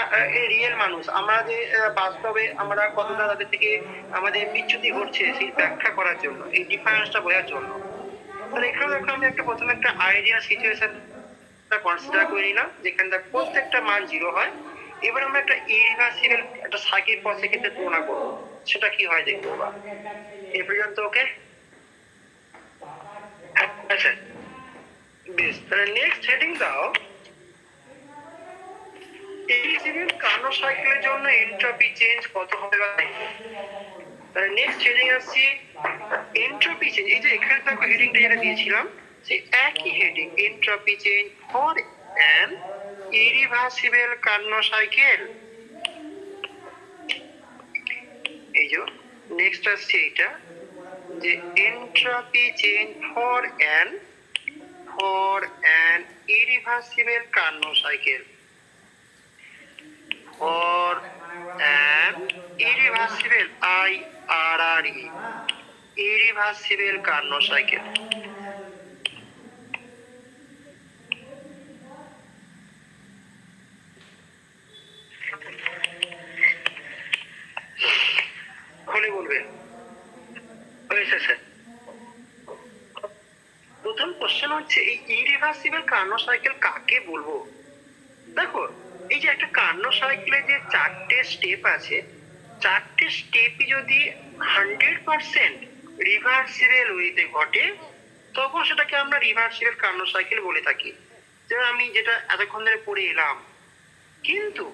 রিয়েল মানুষ, আমরা যে বাস্তবে আমরা কতটা তাদের থেকে আমাদের বিচ্যুতি ঘটছে সেই ব্যাখ্যা করার জন্য, এই ডিফারেন্সটা বোঝার জন্য। তাহলে এখানে দেখো আমি প্রথমে একটা আইডিয়াল সিচুয়েশন কনসিডার করে নিলাম যেখানে প্রত্যেকটা মান 0 হয়। এবার আমরা একটা ইরিভার্সিবল একটা সাইক্লিক প্রসেসের ক্ষেত্রে তুলনা করবো, সেটা কি হয় দেখবো। এ পর্যন্ত ওকে? আচ্ছা বেশ, তাহলে নেক্সট হেডিং দাও ইরিভার্সিবল কার্নো সাইকেলের জন্য এনট্রপি চেঞ্জ কত হবে বা তাহলে নেক্সট হেডিং আসছি এনট্রপি চেঞ্জ। এই যে এখানে দেখো হেডিংটা যেটা দিয়েছিলাম সেই একই heading, entropy change for an irreversible Carnot cycle. এই যে নেক্সট আসছে এটা যে entropy change for an irreversible Carnot cycle, for an irreversible IRRE irreversible Carnot cycle. খুলে বলবে হয়েছে স্যার। প্রথম কোশ্চেন হচ্ছে এই ইরিভার্সিবল কার্নো সাইকেল কাকে বলবো। দেখো এই যে একটা কার্নো সাইকেলে যে 4টে স্টেপ আছে, 4টে স্টেপই যদি 100% রিভার্সিবল ওয়েতে ঘটে তখন সেটাকে আমরা রিভার্সিবল কার্নো সাইকেল বলে থাকি, যেমন আমি যেটা এতক্ষণ ধরে পড়ে এলাম। কিন্তু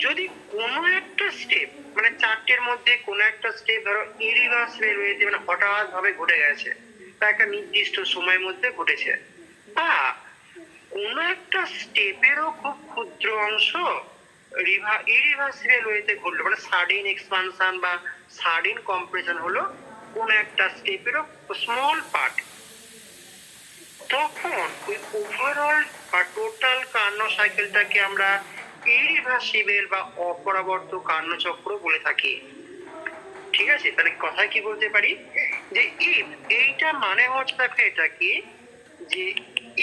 যদি কোনো একটা স্টেপ মানে 4টের মধ্যে কোনো একটা স্টেপ ধরো ইরিভার্সিবল ওয়েতে মানে হঠাৎ ভাবে ঘটে গেছে বা একটা নির্দিষ্ট সময়ের মধ্যে ঘটেছে, বা কোনো একটা স্টেপেরও খুব ক্ষুদ্র অংশ ইরিভার্সিবল ওয়েতে ঘটলো, মানে সাডেন এক্সপানশন বা সাডেন কম্প্রেশন হলো কোন একটা স্টেপেরও স্মল পার্ট, তখন ওই ওভারঅল বা টোটাল কার্নো সাইকেলটাকে আমরা ইরিভার্সিবল বা অপরাবর্ত কার্যচক্র বলে থাকি। ঠিক আছে, তাহলে কথা কি বলতে পারি যে ইফ, এইটা মানে হচ্ছে দেখো এটা কি যে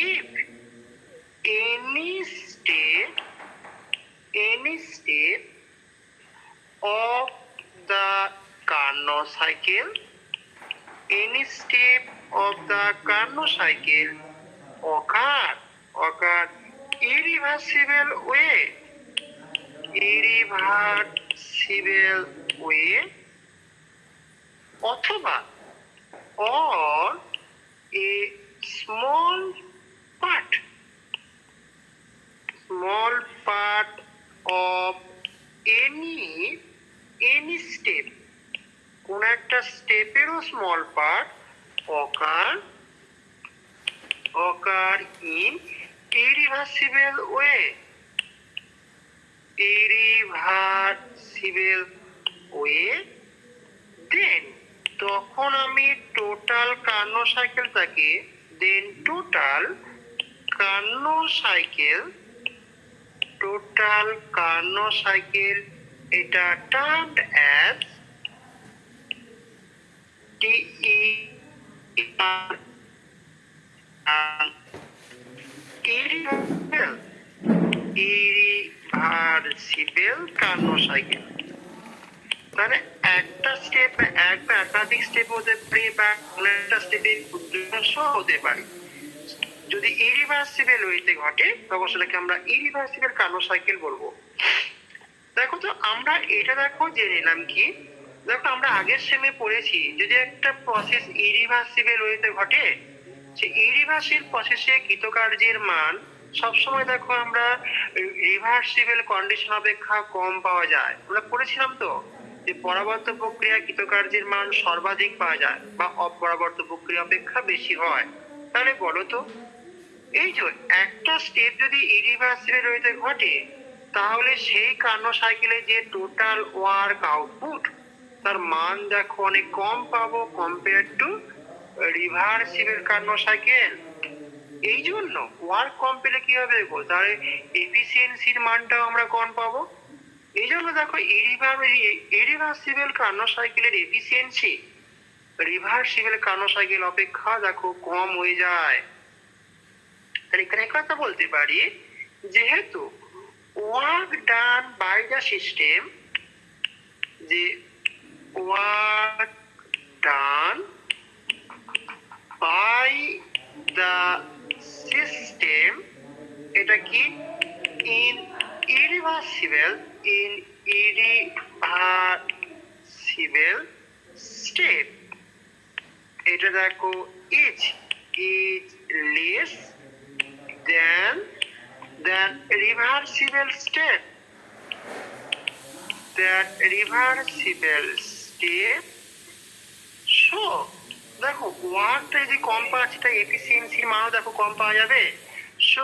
if any step of the Carnot cycle, any step of the Carnot cycle occur irreversible way, অথবা or a small part of any step, কোন একটা স্টেপেরও small part occur in irreversible way, then তখন আমি টোটাল কার্নো সাইকেলটাকে টোটাল কার্নো সাইকেল এটা termed as irreversible Carnot cycle. মানে একটা স্টেপ একটা একাধিক স্টেপ হতে পারে বা কোন একটা স্টেপে ক্ষুদ্রাংশ হতে পারে, যদি ইরিভার্সিবল ওয়েতে ঘটে তখন সেটাকে আমরা ইরিভার্সিবল কার্নো সাইকেল বলবো। দেখো তো আমরা এটা দেখো জেনে নিলাম কি, দেখো আমরা আগের সেমে পড়েছি যদি একটা প্রসেস ইরিভার্সিবল ওয়েতে ঘটে সেই ইরিভার্সিবল প্রসেসে কৃতকার্যের মান সবসময় দেখো আমরা রিভার্সিবল কন্ডিশন অপেক্ষা কম পাওয়া যায়। আমরা পড়েছিলাম তো যে পরাবর্ত প্রক্রিয়া কৃতকার্যের মান সর্বাধিক পাওয়া যায় বা অপরাবর্ত প্রক্রিয়া অপেক্ষা বেশি হয়। তাহলে বলো তো এই যে একটা স্টেপ যদি ইরিভার্সিবল ওয়েতে ঘটে তাহলে সেই কার্নো সাইকেলে যে টোটাল ওয়ার্ক আউটপুট তার মান দেখো অনেক কম পাবো compare to reversible Karnaugh cycle. এই জন্য ওয়ার্ক কম পেলে কি হবে গো, তাহলে এফিসিয়েন্সির মানটাও আমরা কম পাবো। এই জন্য দেখো ইরিভার্সিবল কার্নো সাইকেলের এফিসিয়েন্সি রিভার্সিবল কার্নো সাইকেল অপেক্ষা দেখো কম হয়ে যায়। তাহলে এখানে কথা বলতে পারি যেহেতু work done by the system, যে work done by the system এটা কি ইন ইরিভার্সিবল স্টেপ, এটা দেখো is less than reversible step, that reversible step so দেখো ওয়ার্কটা যদি কম পাওয়া যাচ্ছে তাই এফিসিয়েন্সির মানও দেখো কম পাওয়া যাবে so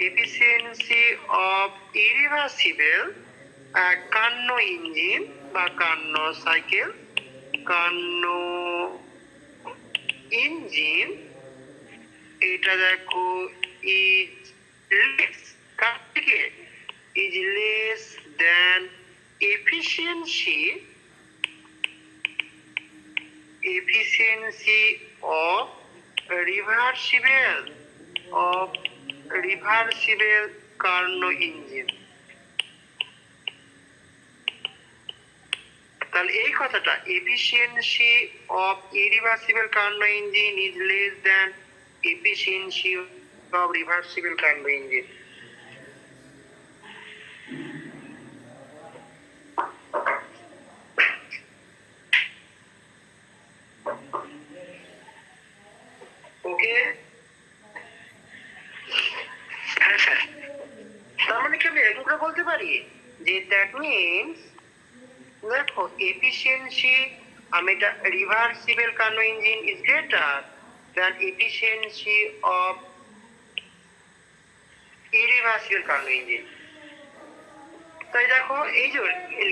efficiency of irreversible Karnaugh engine বা কার্নো সাইকেল কার্নো ইঞ্জিন এটা দেখো ইজ লেস কার থেকে is less than efficiency of reversible Carnot engine তাহলে এই কথাটা efficiency of irreversible Carnot engine is less than efficiency of reversible Carnot engine ওকে হ্যাঁ স্যার তার মানে কি আমি এরকম করে বলতে পারি যে দ্যাট মিনস দেখো এফিসিয়েন্সি আমি এটা reversible Karnaugh engine is greater than efficiency of irreversible Karnaugh engine তাই দেখো এই যে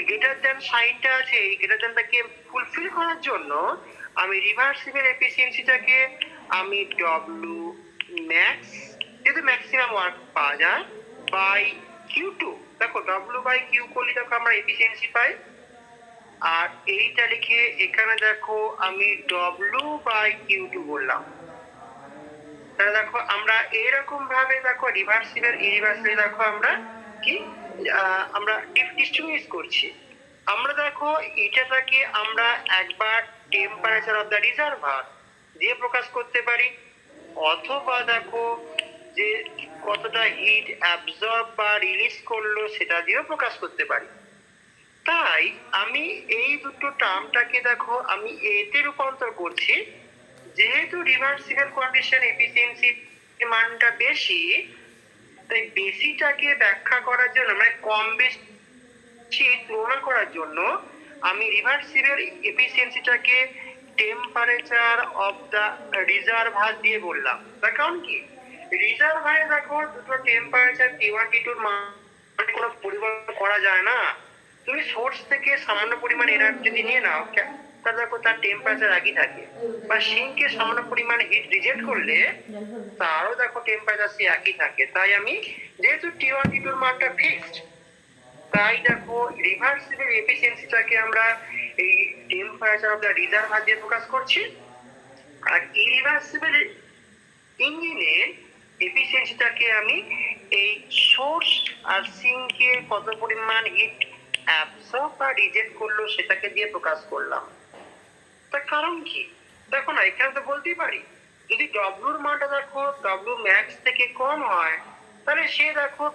গ্রেটার দ্যান সাইনটা আছে এই গ্রেটার দ্যানটাকে ফুলফিল করার জন্য আমি রিভার্সিবল এফিসিয়েন্সিটাকে আমি ডব্লিউ ম্যাক্স যেহেতু ম্যাক্সিমাম ওয়ার্ক পাওয়া যায় বাই Q2 দেখো ডব্লিউ বাই কিউ করলে দেখো আমরা এফিসিয়েন্সি পাই আর এইটা লিখে এখানে দেখো আমি ডব্লিউ বাই Q2 বললাম তাহলে দেখো আমরা এরকম ভাবে দেখো রিভার্সিবল ইরিভার্সিবল দেখো আমরা কি আমরা ডিস্টিংগুইশ করছি আমরা দেখো এটাকে আমরা একবার টেম্পারেচার অফ দ্য রিজার্ভার দিয়ে প্রকাশ করতে পারি অথবা দেখো যে কতটা হিট অ্যাবজর্ব বা রিলিজ করলো সেটা দিয়েও প্রকাশ করতে পারি তাই আমি এই দুটো টার্মটাকে দেখো আমি এতে রূপান্তর করছি যেহেতু রিভার্সিবল কন্ডিশন এফিসিয়েন্সি মানটা বেশি তাই বেশিটাকে ব্যাখ্যা করার জন্য মানে কম বেশি তুলনা করার জন্য আমি রিভার্সিবল এফিসিয়েন্সিটাকে টেম্পারেচার অফ দ্য রিজার্ভার দিয়ে বললাম তার কারণ কি রিজার্ভারে দেখো দুটো টেম্পারেচার T1 T2 এর মানে কোনো পরিবর্তন করা যায় না তুমি সোর্স থেকে সামান্য পরিমাণ এনার্জি যদি নিয়ে নাও তাহলে দেখো তার টেম্পারেচার একই থাকে বা সিঙ্কে সামান্য পরিমাণ হিট রিজেক্ট করলে তারও দেখো টেম্পারেচার সে একই থাকে তাই আমি যেহেতু T1 T2 এর মানটা ফিক্সড তাই দেখো রিভার্সিবল এফিসিয়েন্সিটাকে আমরা এই টেম্পারেচার অফ দ্য রিজার্ভার দিয়ে প্রকাশ করছি আর ইরিভার্সিবল ইঞ্জিনের এফিসিয়েন্সিটাকে আমি এই সোর্স আর সিঙ্কে কত পরিমাণ হিট অ্যাবসর্ব বা রিজেক্ট করলো সেটাকে দিয়ে প্রকাশ করলাম তার কারণ কি দেখো না এখানে তো বলতেই পারি যদি ডব্লিউর মানটা দেখো ডব্লিউ ম্যাক্স থেকে কম হয় তাহলে সে দেখো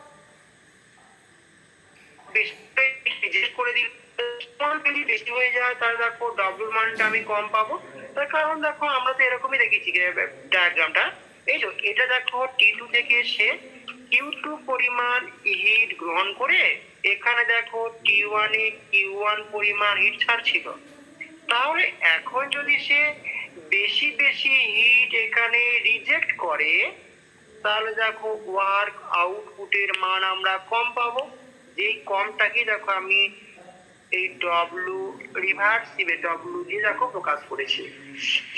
রিজেক্ট করে দিল যদি বেশি হয়ে যায় তাহলে দেখো ডব্লিউর মানটা আমি কম পাবো তার কারণ দেখো আমরা তো এরকমই দেখেছি ডায়াগ্রামটা এই যে এটা দেখো T2 থেকে সে Q2 পরিমাণ হিট গ্রহণ করে এখানে দেখো T1 এ Q1 পরিমাণ হিট ছাড়ছিল তাহলে এখন যদি সে বেশি বেশি হিট এখানে রিজেক্ট করে তাহলে দেখো ওয়ার্ক আউটপুটের মান আমরা কম পাবো যেই কমটাকে দেখো আমি এই ডব্লিউ রিভার্সিবল ডব্লিউ দিয়ে দেখো প্রকাশ করেছি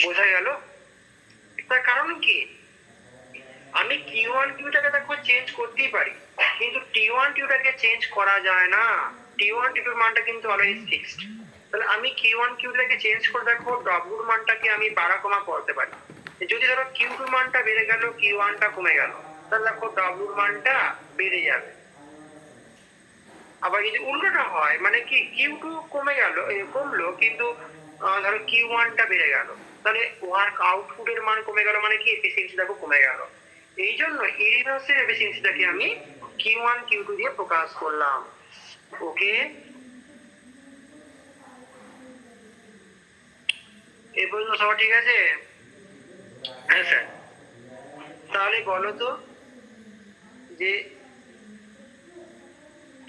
বোঝা গেল তার কারণ কি আমি Q1 Q2টাকে দেখো চেঞ্জ করতেই পারি কিন্তু T1 T2টাকে চেঞ্জ করা যায় না T1 T2 এর মানটা কিন্তু অলওয়েজ ফিক্সড তাহলে আমি Q1 Q2টাকে চেঞ্জ করে দেখো W এর মানটাকে আমি বাড়া কমা করতে পারি যদি ধরো Q2 মানটা বেড়ে গেল Q1টা কমে গেল তাহলে দেখো W এর মানটা বেড়ে যাবে আবার যদি উল্টোটা হয় মানে কি Q2 কমে গেল কমলো কিন্তু ধরো Q1টা বেড়ে গেল তাহলে ওয়ার্ক আউটপুটের মান কমে গেল মানে কি এফিসিয়েন্সি দেখো কমে গেল এই জন্য ইরিভার্সিবল এফিসিয়েন্সিটাকে আমি Q1 Q2 দিয়ে প্রকাশ করলাম ওকে এই পর্যন্ত সব ঠিক আছে হ্যাঁ স্যার। তাহলে বলো তো যে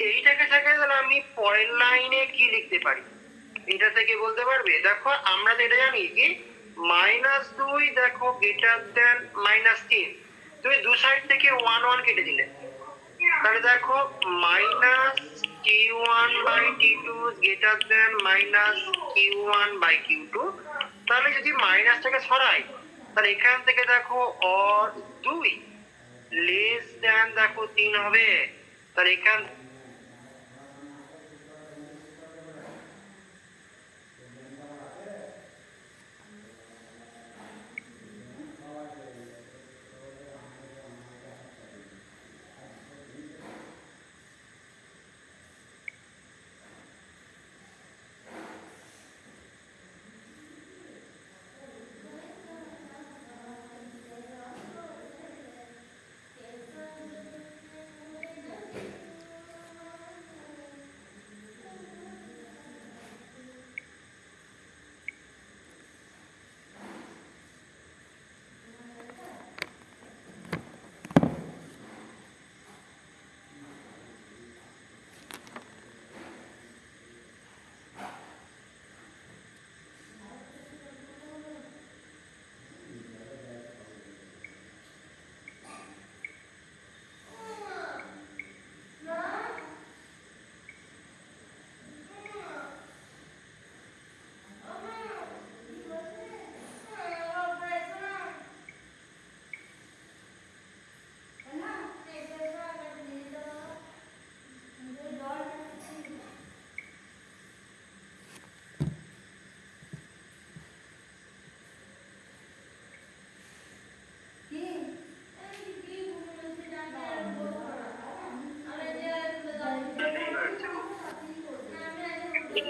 এইটাকে থেকে তাহলে আমি পরের লাইনে কি লিখতে পারি, এটা থেকে বলতে পারবে? দেখো আমরা তো এটা জানি কি -2 দেখো গ্রেটার দেন -3, তুমি দু সাইড থেকে 1 1 কেটে দিলে, তাহলে দেখো -Q1/T2 গ্রেটার দেন -Q1/Q2। তাহলে যদি মাইনাসটাকে সরাই তাহলে এখান থেকে দেখো অর 2 লেস দেন দেখো 3 হবে। তাহলে এখান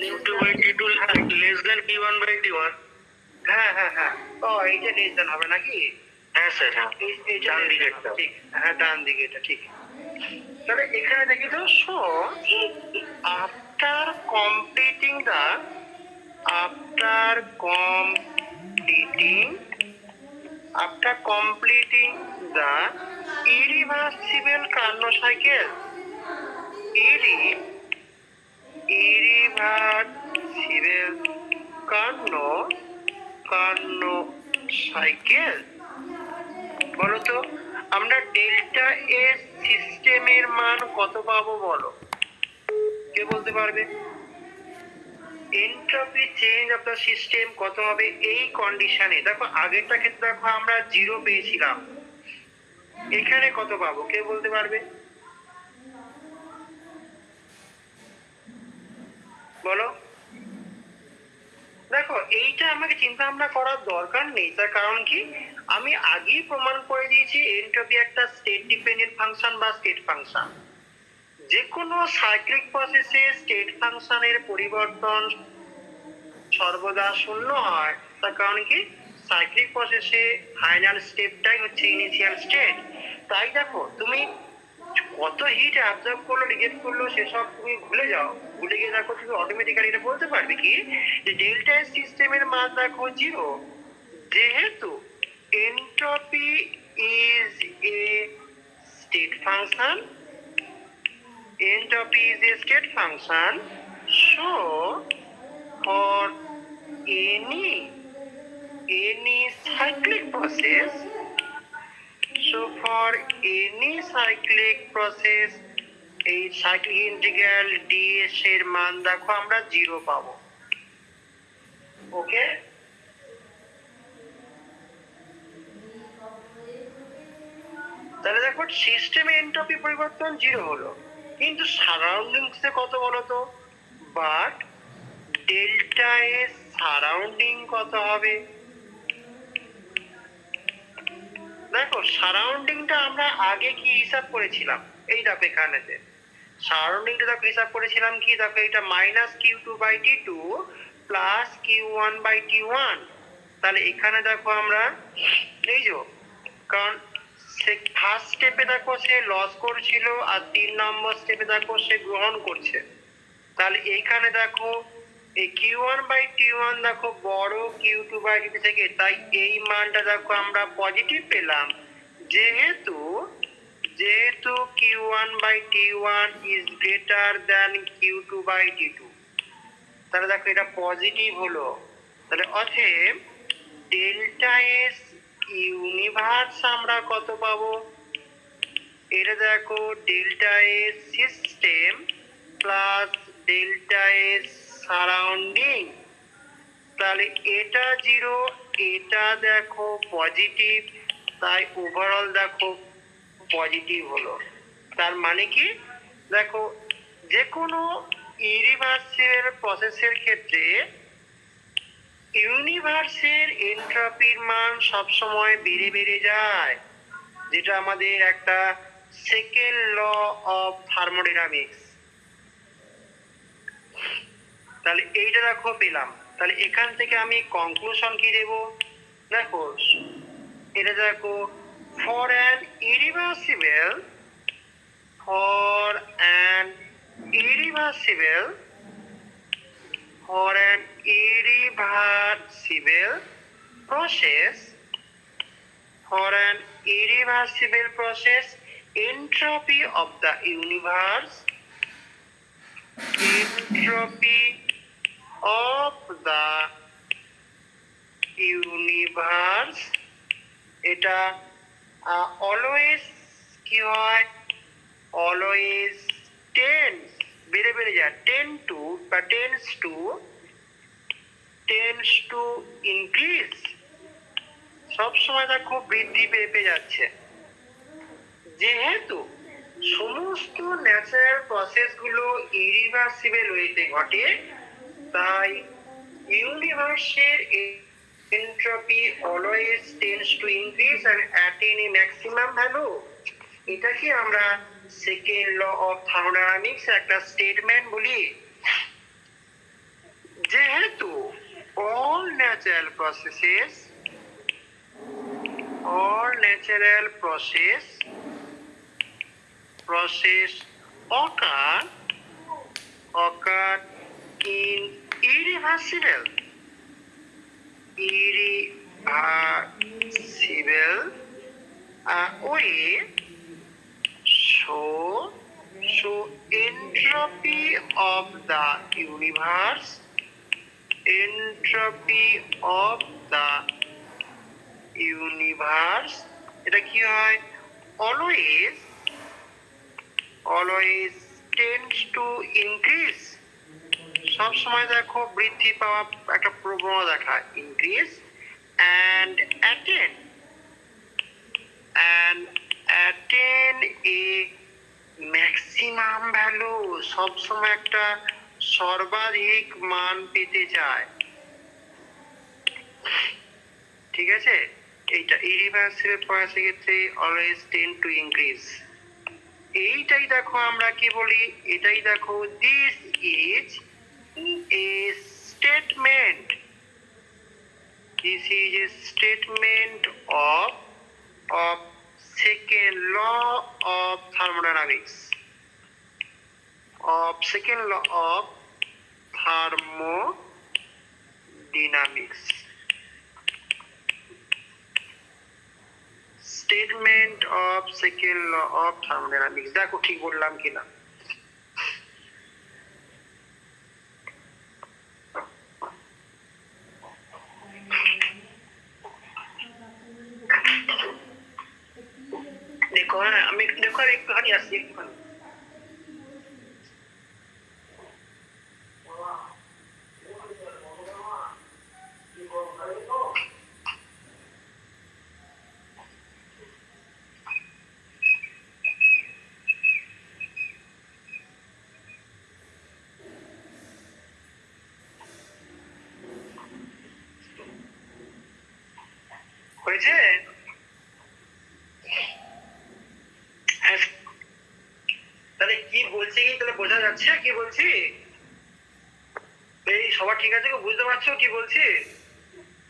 Q2/T2 less than Q1/T1। হ্যাঁ হ্যাঁ হ্যাঁ, ও এইটা লেস দেন হবে নাকি? হ্যাঁ স্যার, হ্যাঁ। এইটা ডান less দিকে than হবে, ঠিক। হ্যাঁ ডান দিকে এটা ঠিক। তাহলে এখানে দেখি তো show after completing the after completing after completing the irreversible Carnot cycle irreversible Carnot cycle, বলতো আমরা ডেল্টা এস সিস্টেমের মান কত পাবো বলো, কে বলতে পারবে? Entropy change of the system কত হবে এই কন্ডিশনে? দেখো আগেরটা ক্ষেত্রে দেখো আমরা 0 পেয়েছিলাম, এখানে কত পাবো কে বলতে পারবে বলো? দেখো এইটা আমাকে চিন্তা ভাবনা করার দরকার নেই, তার কারণ কি আমি আগেই প্রমাণ করে দিয়েছি এন্ট্রপি একটা স্টেট ডিপেন্ডেন্ট ফাংশন বা স্টেট ফাংশন। যে কোনো সাইক্লিক প্রসেসে স্টেট ফাংশনের পরিবর্তন সর্বদা শূন্য হয়, তার কারণ কি সাইক্লিক প্রসেসে ফাইনাল স্টেপটাই হচ্ছে ইনিশিয়াল স্টেট। তাই দেখো তুমি কত হিট অ্যাবজর্ব করলো রিজেক্ট করলো সেসব তুমি ভুলে যাও, ভুলে গিয়ে দেখো তুমি অটোমেটিক্যালি এটা বলতে পারবে কি যে ডেল্টা এস সিস্টেমের মান দেখো 0, যেহেতু entropy is a state function, entropy is a state function, so for any cyclic process, এই সাইক্লিক ইন্টিগ্রাল ds এর মান দেখো আমরা 0 পাবো। ওকে, তাহলে দেখো সিস্টেমে এন্ট্রপি পরিবর্তন 0 হলো, কিন্তু সারাউন্ডিংসে কত বলো তো? বাট ডেল্টা এস সারাউন্ডিং কত হবে? দেখো সারাউন্ডিংটা আমরা আগে কি হিসাব করেছিলাম, এই দেখো এখানেতে সারাউন্ডিংটা দেখো হিসাব করেছিলাম কি, দেখো এটা -Q2/T2 প্লাস Q1/T1। তাহলে এখানে দেখো আমরা এই যে, কারণ ফার্স্ট স্টেপে দেখো সে লস করছিল আর 3 নম্বর স্টেপে দেখো সে গ্রহণ করছে, তাহলে এইখানে দেখো এই Q1/T1 দেখো বড় Q2/T2 থেকে, তাই এই মানটা দেখো আমরা পজিটিভ পেলাম। যেহেতু Q1/T1 is greater than Q2/T2, তাহলে দেখো এটা পজিটিভ হলো। তাহলে অতএব ডেল্টা এস ইউনিভার্স আমরা কত পাবো? এটা দেখো delta S system plus delta S surrounding, তাহলে এটা 0, এটা দেখো পজিটিভ, তাই ওভারঅল দেখো পজিটিভ হলো। তার মানে কি, দেখো যে কোনো ইরিভার্সিবল প্রসেসের ক্ষেত্রে ইউনিভার্সের এনট্রপির মান সবসময় বেড়ে বেড়ে যায়, যেটা আমাদের একটা সেকেন্ড ল অফ থার্মোডাইনামিক্স। তাহলে এইটা দেখো পেলাম। তাহলে এখান থেকে আমি কনক্লুশন কি দেব? দেখো এটা দেখো for an irreversible process, entropy of the universe এটা অলওয়েজ কি হয়? অলওয়েজ বেড়ে বেড়ে যায়, টেন্স টু ইনক্রিজ, সবসময় দেখো বৃদ্ধি পেয়ে যাচ্ছে। যেহেতু সমস্ত ন্যাচারাল প্রসেস গুলো ইরিভার্সিবল ওয়েতে ঘটে, তাই ইউনিভার্সের entropy always tends to increase and attain a maximum value. এটাকে আমরা সেকেন্ড ল অফ থার্মোডাইনামিক্স একটা স্টেটমেন্ট বলি। যেহেতু all natural process occur in irreversible way, so entropy of the universe এটা কি হয়? অলওয়েজ টেন্ডস টু ইনক্রিজ, সব সময় দেখো বৃদ্ধি পাওয়া একটা প্রবণতা দেখায়, increase and attain a maximum value, সব সময় একটা সর্বাধিক মান পেতে চায়। ঠিক আছে, এইটা ইরিভার্সিবল প্রসেসের ক্ষেত্রে অলওয়েজ টেন্ড টু ইনক্রিজ। এইটাই দেখো আমরা কি বলি? এটাই দেখো this is a statement, of second law of thermodynamics, statement of second law of thermodynamics। দেখো ঠিক বললাম কিনা? দেখো, হ্যাঁ আমি দেখো আর একটুখানি আসছি, একটুখানি। হয়েছে? তাহলে কি বলছি, তাহলে বোঝা যাচ্ছে কি বলছি? এই সবার ঠিক আছে, বুঝতে পারছো কি বলছি?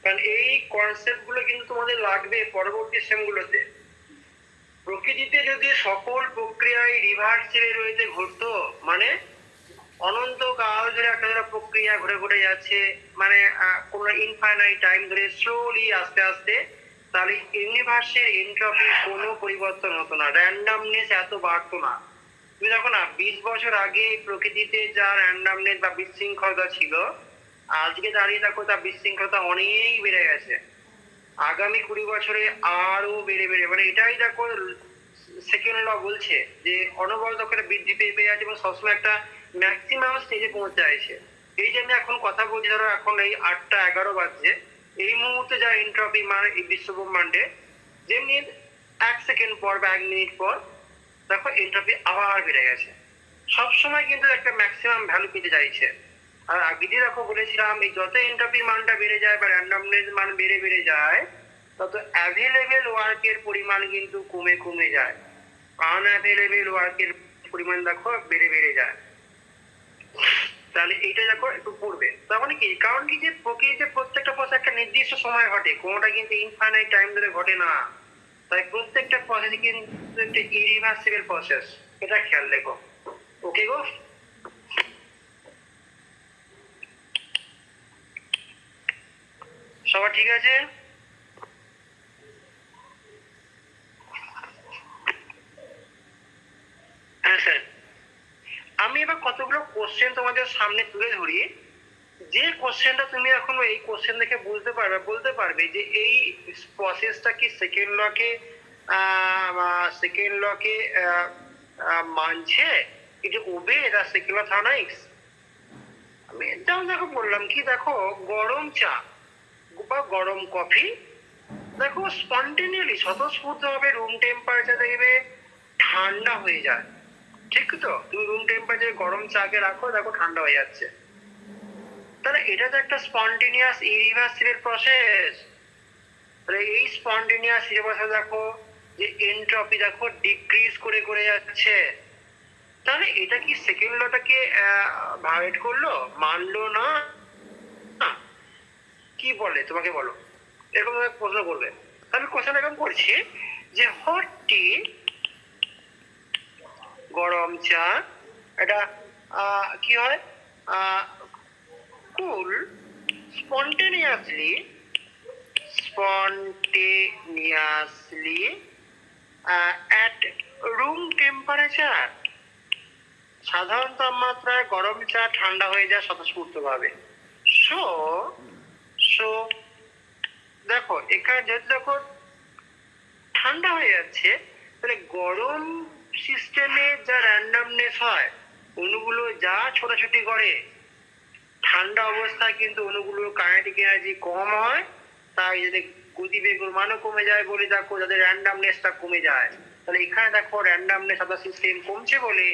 কারণ এই কনসেপ্ট গুলো কিন্তু তোমাদের লাগবে পরবর্তী সেমগুলোতে। প্রকৃতিতে যদি সকল প্রক্রিয়ায় রিভার্সিবল ওয়েতে ঘটতো, মানে অনন্তকাল ধরে একটা ধরে প্রক্রিয়া ঘুরে ঘুরে যাচ্ছে, মানে কোনো ইনফাইনাইট টাইম ধরে স্লোলি আস্তে আস্তে, তাহলে ইউনিভার্সের এনট্রপি কোনো পরিবর্তন হতো না, র্যান্ডামনেস এত বাড়তো না। তুমি দেখো না, 20 বছর আগে প্রকৃতিতে যা র্যান্ডামনেস বা বিশৃঙ্খলতা ছিল, আজকে দাঁড়িয়ে দেখো তার বিশৃঙ্খলতা অনেক বেড়ে গেছে। আগামী 20 বছরে আরো বেড়ে বেড়ে, মানে এটাই দেখো সেকেন্ড ল বলছে যে অনবরত করে বৃদ্ধি পেয়ে যাচ্ছে এবং সবসময় একটা ম্যাক্সিমাম স্টেজে পৌঁছে যাচ্ছে। এই যে আমি এখন কথা বলছি, ধরো এখন এই 8টা 11 বাজছে, এই মুহূর্তে যা এনট্রপি মানে এই বিশ্ব ব্রহ্মাণ্ডে, যেমনি 1 সেকেন্ড পর বা 1 মিনিট পর দেখো এনট্রপি আবার বেড়ে গেছে। সবসময় কিন্তু একটা ম্যাক্সিমাম ভ্যালু পেতে চাইছে। আর আগে দিয়ে দেখো বলেছিলাম, এই যত এনট্রপির মানটা বেড়ে যায় বা র্যান্ডমনেস মান বেড়ে বেড়ে যায়, তত অ্যাভেলেবেল ওয়ার্কের পরিমাণ কিন্তু কমে কমে যায়, আনঅ্যাভেলেবেল ওয়ার্কের পরিমাণ দেখো বেড়ে বেড়ে যায়। তাহলে এইটা দেখো একটু পড়বে। তার মানে কি, কারণ কি যে প্রকৃতিতে প্রত্যেকটা প্রসেস একটা নির্দিষ্ট সময় ঘটে, কোনোটা কিন্তু ইনফাইনাইট টাইম ধরে ঘটে না। তাই প্রত্যেকটা প্রসেস কিন্তু একটা ইরিভার্সিবল প্রসেস, এটা খেয়াল রেখো। ওকে গো, সবার ঠিক আছে? হ্যাঁ স্যার, আমি এবার কতগুলো কোশ্চেন তোমাদের সামনে তুলে ধরি। যে কোশ্চেনটা তুমি এখন এই কোশ্চেন দেখে বলতে পারবে যে এই প্রসেসটা কি সেকেন্ড লকে মানছে, এটা ওবে এটা সেকেন্ড ল থার্মোডাইনামিক্স। আমি যেমন দেখো বললাম কি, দেখো গরম চা বা গরম কফি দেখো স্পন্টেনিয়ালি স্বতঃস্ফূর্তভাবে রুম টেম্পারেচার দেখবে ঠান্ডা হয়ে যায়। ঠিক তো, তুমি রুম টেম্পারেচারে গরম চাকে রাখো, দেখো ঠান্ডা হয়ে যাচ্ছে। তাহলে এটা তো একটা স্পন্টেনিয়াস ইরিভার্সিবল প্রসেস। তাহলে এই স্পন্টেনিয়াস ইরিভার্সিবল দেখো যে এনট্রপি দেখো ডিক্রিজ করে করে যাচ্ছে। তাহলে এটা কি সেকেন্ড লটাকে ভায়োলেট করলো, মানলো না? কি বলে তোমাকে বলো, এরকম প্রশ্ন করবে। তাহলে কোশ্চেন এরকম করছি যে হট টি গরম চা, এটা কি হয়, কুল spontaneously at room temperature, সাধারণ তাপমাত্রায় গরম চা ঠান্ডা হয়ে যায় স্বতঃস্ফূর্তভাবে। সো দেখো এখানে যেহেতু দেখো ঠান্ডা হয়ে যাচ্ছে, তাহলে গরম সিস্টেমে যা র্যান্ডমনেস হয়, অণুগুলো যা ছোটাছুটি করে, ঠান্ডা অবস্থায় কিন্তু অণুগুলোর কাইনেটিক এনার্জি কম হয়, তাই যদি গতিবেগের মানও কমে যায় বলে দেখো যাদের র্যান্ডমনেসটা কমে যায়। তাহলে এখানে দেখো র্যান্ডমনেস অফ দ্য সিস্টেম কমছে বলে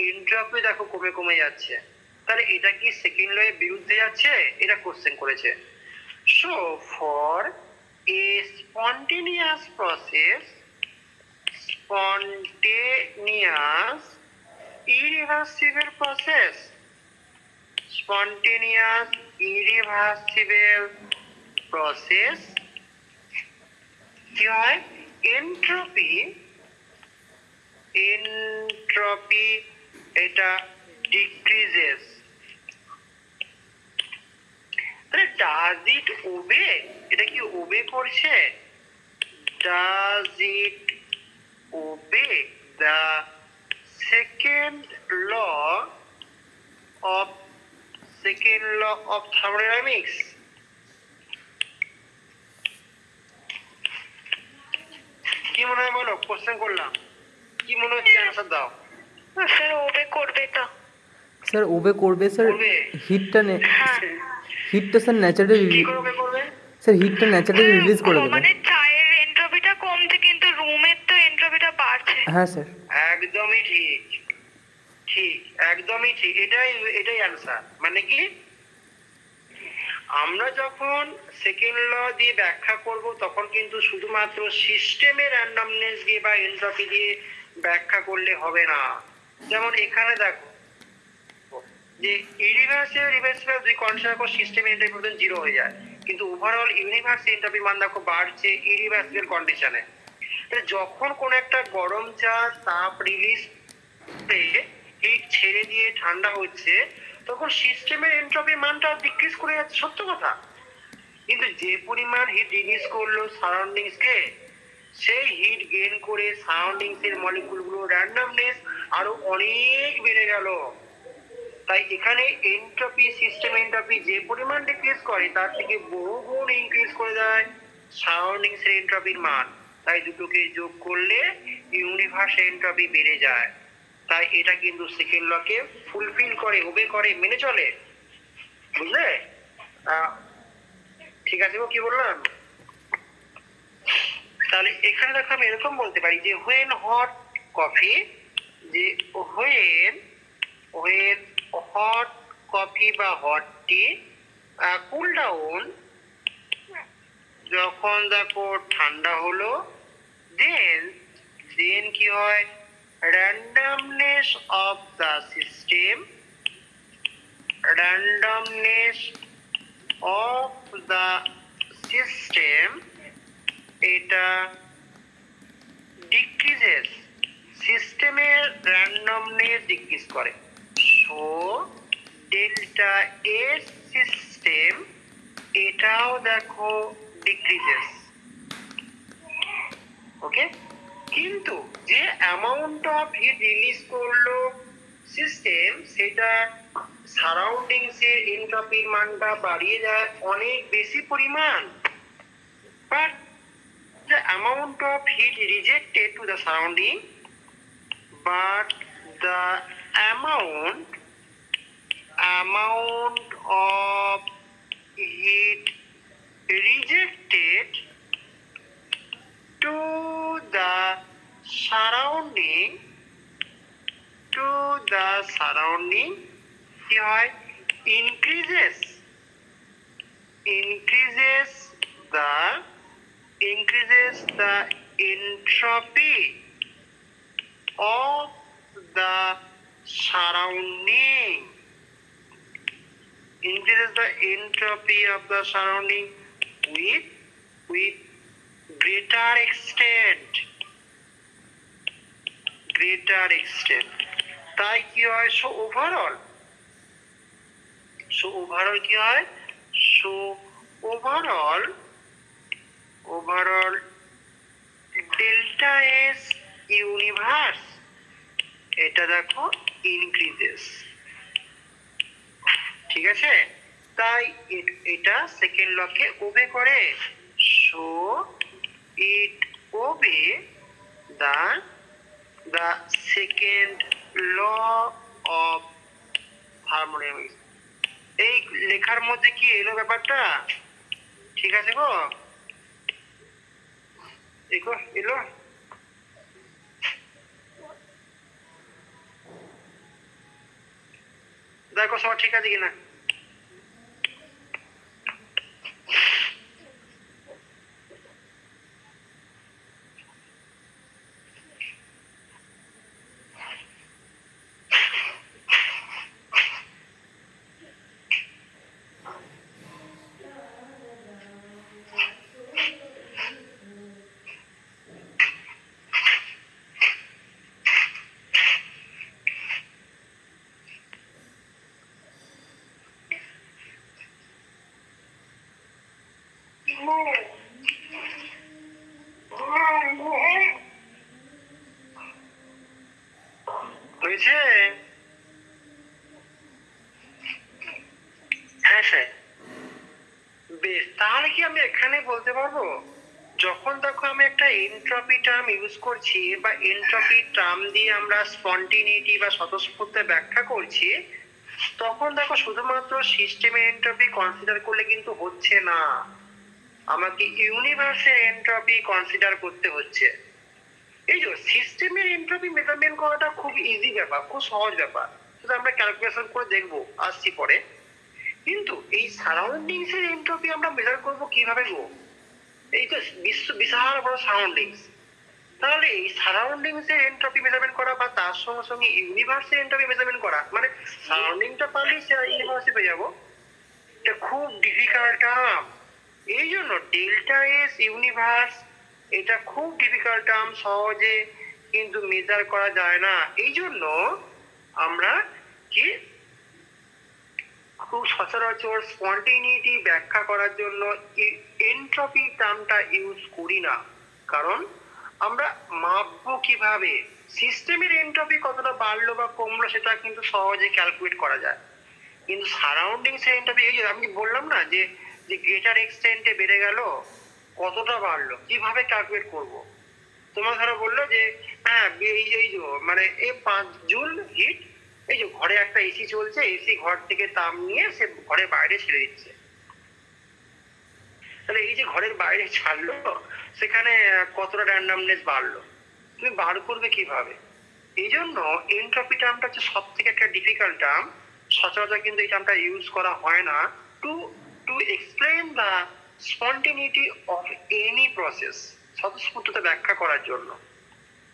এনট্রপি দেখো কমে কমে যাচ্ছে। তাহলে এটা কি সেকেন্ড ল এর বিরুদ্ধে যাচ্ছে? এটা কোশ্চেন করেছে। So for a spontaneous process, spontaneous irreversible process, spontaneous irreversible process কি হয়, এনট্রপি এটা ডিক্রিজেস। তাহলে ডাজ ইট ওবে, এটা কি ওবে করছে? Does it obey the second law of thermodynamics? কি মনে হয় বলো, কোশ্চেন করলাম, কি মনে হচ্ছে অ্যানসার দাও। স্যার ওবে করবে তো? স্যার ওবে করবে স্যার, করবে। হিটটা হ্যাঁ। হিটটা স্যার ন্যাচারালি, কি করবে করবে? স্যার হিটটা ন্যাচারালি রিলিজ করে দেবে। মানে চায়ের এন্ট্রপিটা কমছে কিন্তু রুমের তো এন্ট্রপিটা বাড়ছে। হ্যাঁ স্যার। একদমই ঠিক, ঠিক একদমই ঠিক, এটাই অ্যানসার। মানে কি, আমরা যখন সেকেন্ড ল দিয়ে ব্যাখ্যা করব তখন কিন্তু শুধুমাত্র সিস্টেমের র্যান্ডমনেস দিয়ে বা এনট্রপি দিয়ে ব্যাখ্যা করলে হবে না। যেমন এখানে দেখো যে রিভার্সিবল দুই কন্ডিশনের পর সিস্টেমের এনট্রপি 0 হয়ে যায়, কিন্তু ওভারঅল ইউনিভার্স এনট্রপি মান দেখো বাড়ছে ইরিভার্সিবল কন্ডিশনে। যখন কোন একটা গরম চা তাপ রিলিজ হিট ছেড়ে দিয়ে ঠান্ডা হচ্ছে তখন সিস্টেমের এন্ট্রপির মানটা ডিক্রিজ করে যাচ্ছে, সত্য কথা। কিন্তু যে পরিমাণ হিট রিলিজ করলো সারাউন্ডিংসকে, সেই হিট গেইন করে সারাউন্ডিংস এর মলিকুলগুলো র্যান্ডমনেস আরো অনেক বেড়ে গেল। তাই এখানে এন্ট্রপি, সিস্টেম এন্ট্রপি যে পরিমাণ ডিক্রিজ করে তার থেকে বহু গুণ ইনক্রিজ করে দেয় সারাউন্ডিংস এর এন্ট্রপির মান। তাই দুটোকে যোগ করলে ইউনিভার্স এন্ট্রপি বেড়ে যায়। তাই এটা কিন্তু সেকেন্ড লকে ফুলফিল করে, ওবে করে, মেনে চলে। বুঝলে? ঠিক আছে গো, কি বললাম? তাহলে এখানে দেখো আমি এরকম বলতে পারি যে হোয়েন হট কফি, যে হোয়েন হট কফি বা হট টি কুল ডাউন, যখন দেখো ঠান্ডা হলো, দেন কি হয়, randomness of the system এটা ডিক্রিজেস, সিস্টেমের র্যান্ডমনেস ডিক্রিজ করে। সো ডেল্টা এস সিস্টেম এটাও দেখো ডিক্রিজেস। ওকে, কিন্তু যে অ্যামাউন্ট অফ হিট রিলিজ করলো সিস্টেম, সেটা সারাউন্ডিংস এর এন্ট্রপির মানটা বাড়িয়ে যায় অনেক বেশি পরিমাণ। But the amount of heat rejected to the surrounding, but the amount of heat rejected to the surrounding কি হয়, increases the entropy of the surrounding, with greater extent। তাই কি হয়, সো ওভারঅল কি হয়, ওভারঅল ডেল্টা এস ইউনিভার্স এটা দেখো ইনক্রিজেস। ঠিক আছে, তাই এটা সেকেন্ড লকে ওবে করে। So it obey the second law of thermodynamics। এই লেখার মধ্যে কি এলো ব্যাপারটা? ঠিক আছে গো, এলো। দেখো সব ঠিক আছে কিনা। হয়েছে? হ্যাঁ স্যার, বেশ। তাহলে কি আমি এখানে বলতে পারবো, যখন দেখো আমি একটা এনট্রপি টার্ম ইউজ করছি বা এনট্রপি টার্ম দিয়ে আমরা স্পন্টিনিটি বা স্বতঃস্ফূর্ত ব্যাখ্যা করছি, তখন দেখো শুধুমাত্র সিস্টেমের এনট্রপি কনসিডার করলে কিন্তু হচ্ছে না, আমাকে ইউনিভার্সের এনট্রপি কনসিডার করতে হচ্ছে। এই যে সিস্টেমের এনট্রপি মেজারমেন্ট করাটা খুব ইজি ব্যাপার, খুব সহজ ব্যাপার, সেটা আমরা ক্যালকুলেশন করে দেখবো, আসছি পরে। কিন্তু এই সারাউন্ডিংস এর এনট্রপি আমরা মেজার করবো কিভাবে গো? এই তো বিশাল বড় সারাউন্ডিংস, তাহলে এই সারাউন্ডিংস এর এনট্রপি মেজারমেন্ট করা বা তার সঙ্গে সঙ্গে ইউনিভার্সের এনট্রপি মেজারমেন্ট করা, মানে সারাউন্ডিংটা পারলেই ইউনিভার্সে পেয়ে যাবো, এটা খুব ডিফিকাল্ট টার্ম। এই জন্য ডেল্টা এস ইউনিভার্স এটা খুব ডিফিকাল্ট টার্ম, সহজে কিন্তু মেজার করা যায় না। এই জন্য আমরা কি খুব সচরাচর স্পন্টেনিটি ব্যাখ্যা করার জন্য এনট্রপি টার্মটা ইউজ করি না, কারণ আমরা মাপবো কিভাবে সিস্টেমের এনট্রপি কতটা বাড়লো বা কমলো সেটা কিন্তু সহজে ক্যালকুলেট করা যায়, কিন্তু সারাউন্ডিংস এর এনট্রপি, এই যে আমি বললাম না যে যে গ্রেটার এক্সটেন্টে বেড়ে গেল কতটা বাড়লো কিভাবে ক্যালকুলেট করব। তোমার ধরো বললো যে হ্যাঁ এই যে মানে এই 5 জুল হিট, এই যে ঘরে একটা এসি চলছে, এসি ঘর থেকে তাপ নিয়ে সে ঘরের বাইরে ছেড়ে দিচ্ছে, তাহলে এই যে ঘরের বাইরে ছাড়লো সেখানে কতটা র্যান্ডামনেস বাড়লো তুমি বার করবে কিভাবে। এই জন্য এনট্রপি টার্মটা হচ্ছে সব থেকে একটা ডিফিকাল্ট টার্ম, সচরাচর কিন্তু এই টার্মটা ইউজ করা হয় না to to explain the spontaneity of any process, স্বতঃস্ফূর্ততা ব্যাখ্যা করার জন্য।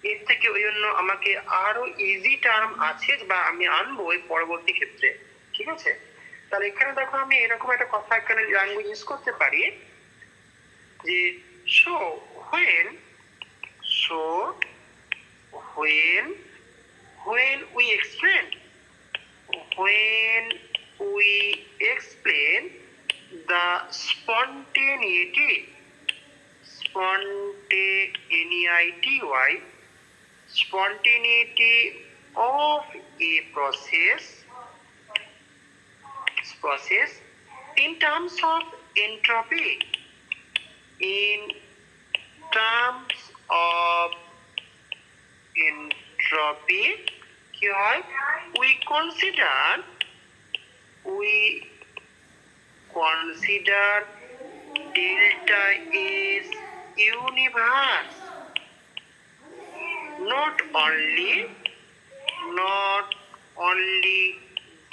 এর থেকে ওই জন্য আমাকে আরো ইজি টার্ম আছে বা আমি আনবো এই পরবর্তী ক্ষেত্রে, ঠিক আছে। তাহলে এখানে দেখো আমি এরকম একটা কথা এখানে ল্যাঙ্গুয়েজ ইউজ করতে পারি যে so when we explain the spontaneity of a process in terms of entropy, in terms of entropy কি হয়, we consider delta is universe, not only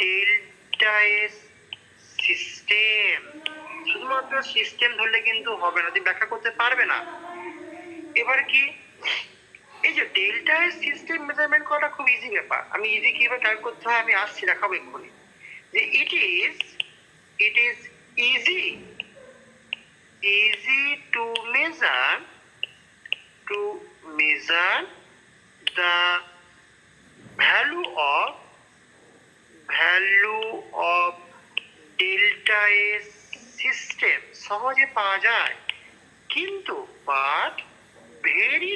delta is system, শুধুমাত্র সিস্টেম ধরলে কিন্তু হবে না, তুমি ব্যাখ্যা করতে পারবে না। এবার কি এই যে ডেল্টা এর সিস্টেম মেজারমেন্ট করাটা খুব ইজি ব্যাপার, আমি ইজি কিভাবে ক্যালকুলেট করতে হয় আমি আসছি দেখাবো এক্ষুনি, যে it is easy to measure the value of delta S system, সহজে পাওয়া যায়, কিন্তু বাট ভেরি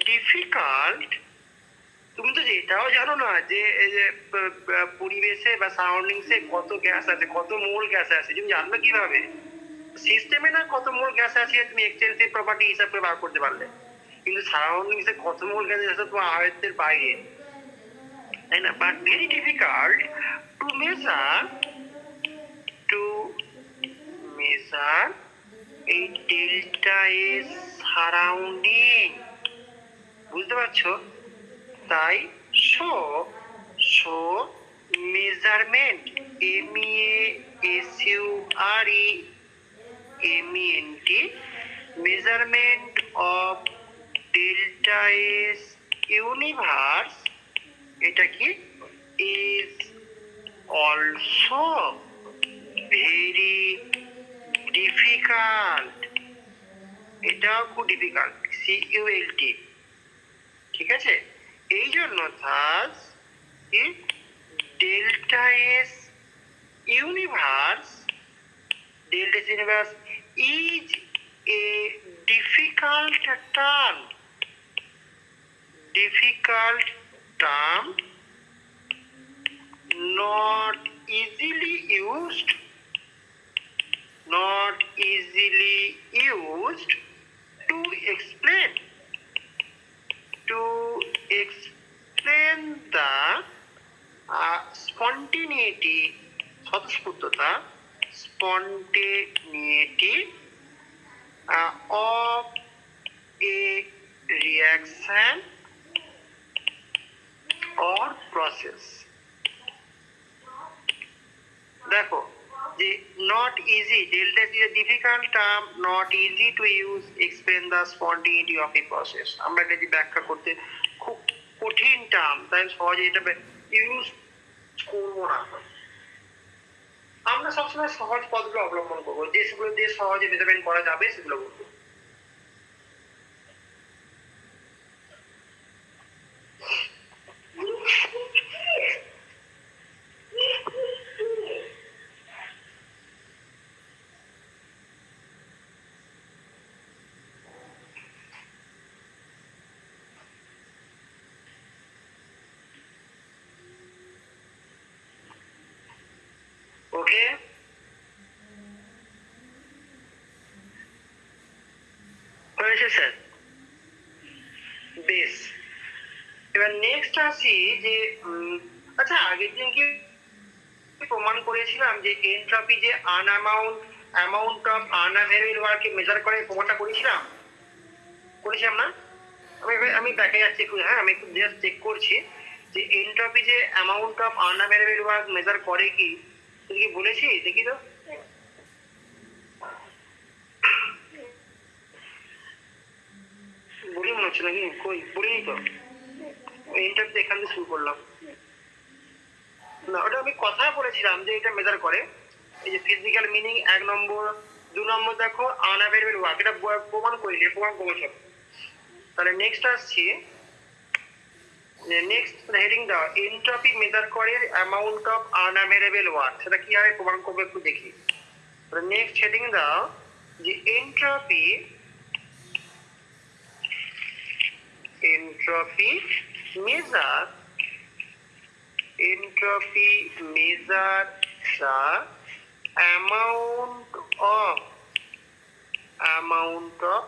ডিফিকাল্ট তুমি তো এটাও জানো না যে এই যে পরিবেশে বা সারাউন্ডিংসে কত গ্যাস আছে, কত মোল গ্যাস আছে, তুমি জানবে কিভাবে সিস্টেমে না কত মোল গ্যাস আছে তুমি এক্সটেন্সিভ প্রপার্টি হিসাব করে বার করতে পারলে, কিন্তু সারাউন্ডিংসে কত মোল গ্যাস আছে তোমার আয়ত্তের বাইরে, তাই না। But very difficult to measure এই ডেল্টা এস সারাউন্ডিং, বুঝতে পারছো। তাই measurement measurement of delta S universe, এটা কি ইজ অলসো ভেরি ডিফিকাল্ট, এটাও খুব ডিফিকাল্ট, CULT, ঠিক আছে। এই জন্য thus delta S universe is a difficult term not easily used to explain the spontaneity, স্বতঃস্ফূর্ততা, spontaneity of a reaction or process. দেখো যে not easy, delta is a difficult term, not easy to use explain the spontaneity of a process, আমরা যদি ব্যাখ্যা করতে খুব কঠিন টার্ম তাই সহজে এটা ইউজ করবো না, আমরা সবসময় সহজ পদ্ধতি অবলম্বন করবো, যেগুলো দিয়ে সহজে মেজারমেন্ট করা যাবে সেগুলো বলবো। ওকে, হয়েছে স্যার, বেশ। এবার নেক্সট আসি যে আচ্ছা আগের দিন কি প্রমাণ করেছিলাম যে এনট্রপি যে অ্যামাউন্ট অফ আনঅ্যাভেলেবল ওয়ার্ককে মেজার করে, প্রমাণটা করেছিলাম না? আমি দেখে যাচ্ছি একটু, হ্যাঁ আমি একটু জাস্ট চেক করছি যে এনট্রপি যে amount of unavailable work measure করে কি, তুই কি বলেছি? দেখি তো, বলি মনে হচ্ছে নাকি, কই বলিনি তো। এনট্রপি এখান থেকে শুরু করলাম না, ওটা আমি কথা বলেছিলাম যে এটা মেজার করে এই যে ফিজিক্যাল মিনিং 1 নম্বর, 2 নম্বর দেখো আনঅ্যাভেলেবল ওয়ার্ক, এটা প্রমাণ করেছি, প্রমাণ করেছে। তাহলে নেক্সট আসছি, নেক্সট হেডিং দাও এনট্রপি মেজার করে অ্যামাউন্ট অফ আনঅ্যাভেলেবল ওয়ার্ক, সেটা কি হয় প্রমাণ করবো একটু দেখি। তাহলে নেক্সট হেডিং দাও যে entropy measure the amount of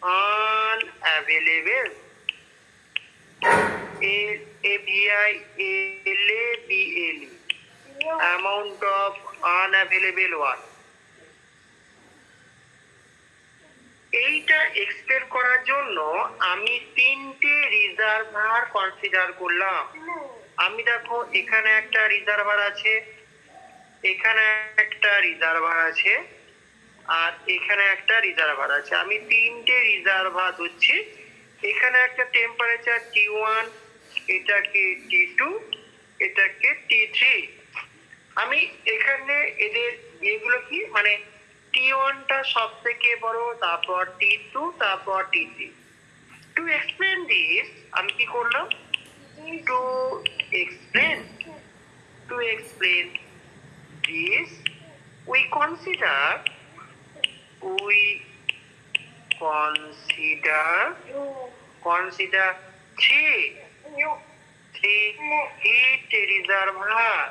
unavailable AVILABLE amount of unavailable work। এইটা এক্সপ্লেন করার জন্য আমি 3টে রিজার্ভার কনসিডার করলাম। আমি দেখো এখানে একটা রিজার্ভার আছে, এখানে একটা রিজার্ভার আছে, আর এখানে একটা রিজার্ভার আছে। আমি 3টে রিজার্ভার হচ্ছে, এখানে একটা টেম্পারেচার T1, এটাকে T2, এটাকে T3। আমি এখানে এদের এগুলো কি মানে T1টা সব থেকে বড়, তারপর T2, তারপর T3। টু এক্সপ্লেন দিস আমি কি করলাম, to explain this we consider three heat reservoir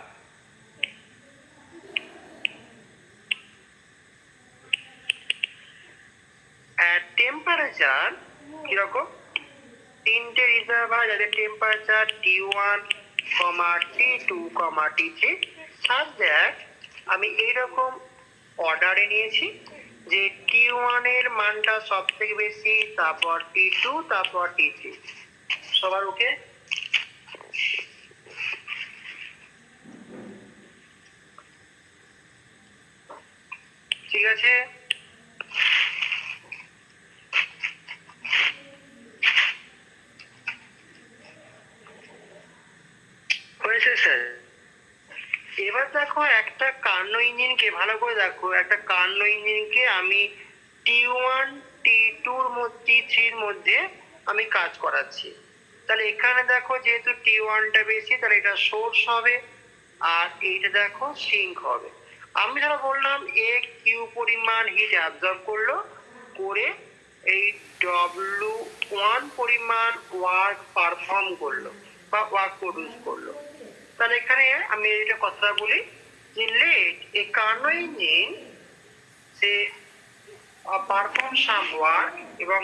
at temperature কিরকম, 3টে রিজার্ভার যাদের temperature T1, T2, T3 subject আমি এইরকম অর্ডারে নিয়েছি যে T1 এর মানটা সব থেকে বেশি, তারপর T2, তারপর T3। সবার ওকে? ঠিক আছে, হয়েছে স্যার। এবার দেখো একটা কার্নো ইঞ্জিনকে ভালো করে দেখো, একটা কার্নো ইঞ্জিনকে আমি T1, T2 T3 মধ্যে আমি কাজ করাচ্ছি। তাহলে এখানে দেখো যেহেতু T1টা বেশি, তাহলে এটা সোর্স হবে, আর এইটা দেখো সিঙ্ক হবে। আমি ধরো বললাম এ কিউ পরিমাণ হিট অ্যাবজর্ব করলো, করে এই W1 পরিমাণ ওয়ার্ক পারফর্ম করলো বা ওয়ার্ক প্রডিউস করলো। তাহলে এখানে আমি এটা কথাটা বলি যে late a Carnot engine say perform some work, এবং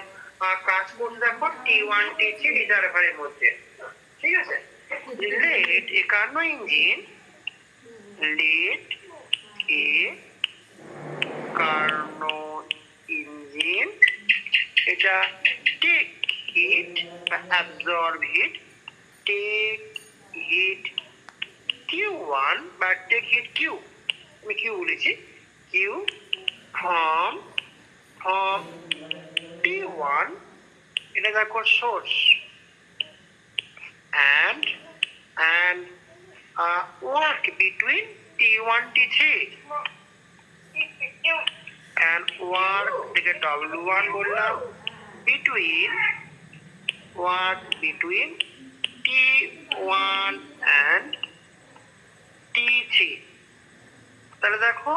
কাজ করতে দেখো T1, T3 রিজার্ভারের মধ্যে। ঠিক আছে, লেট এ কার্নো ইঞ্জিন এটা টেক হিট বা absorb heat, take heat Q1 বা টেক হিট Q, আমি Q বলেছি, Q from T1, এটা দেখো source, and work between T1, T3, and work থেকে W1 বললাম, work between T1 and T3। তাহলে দেখো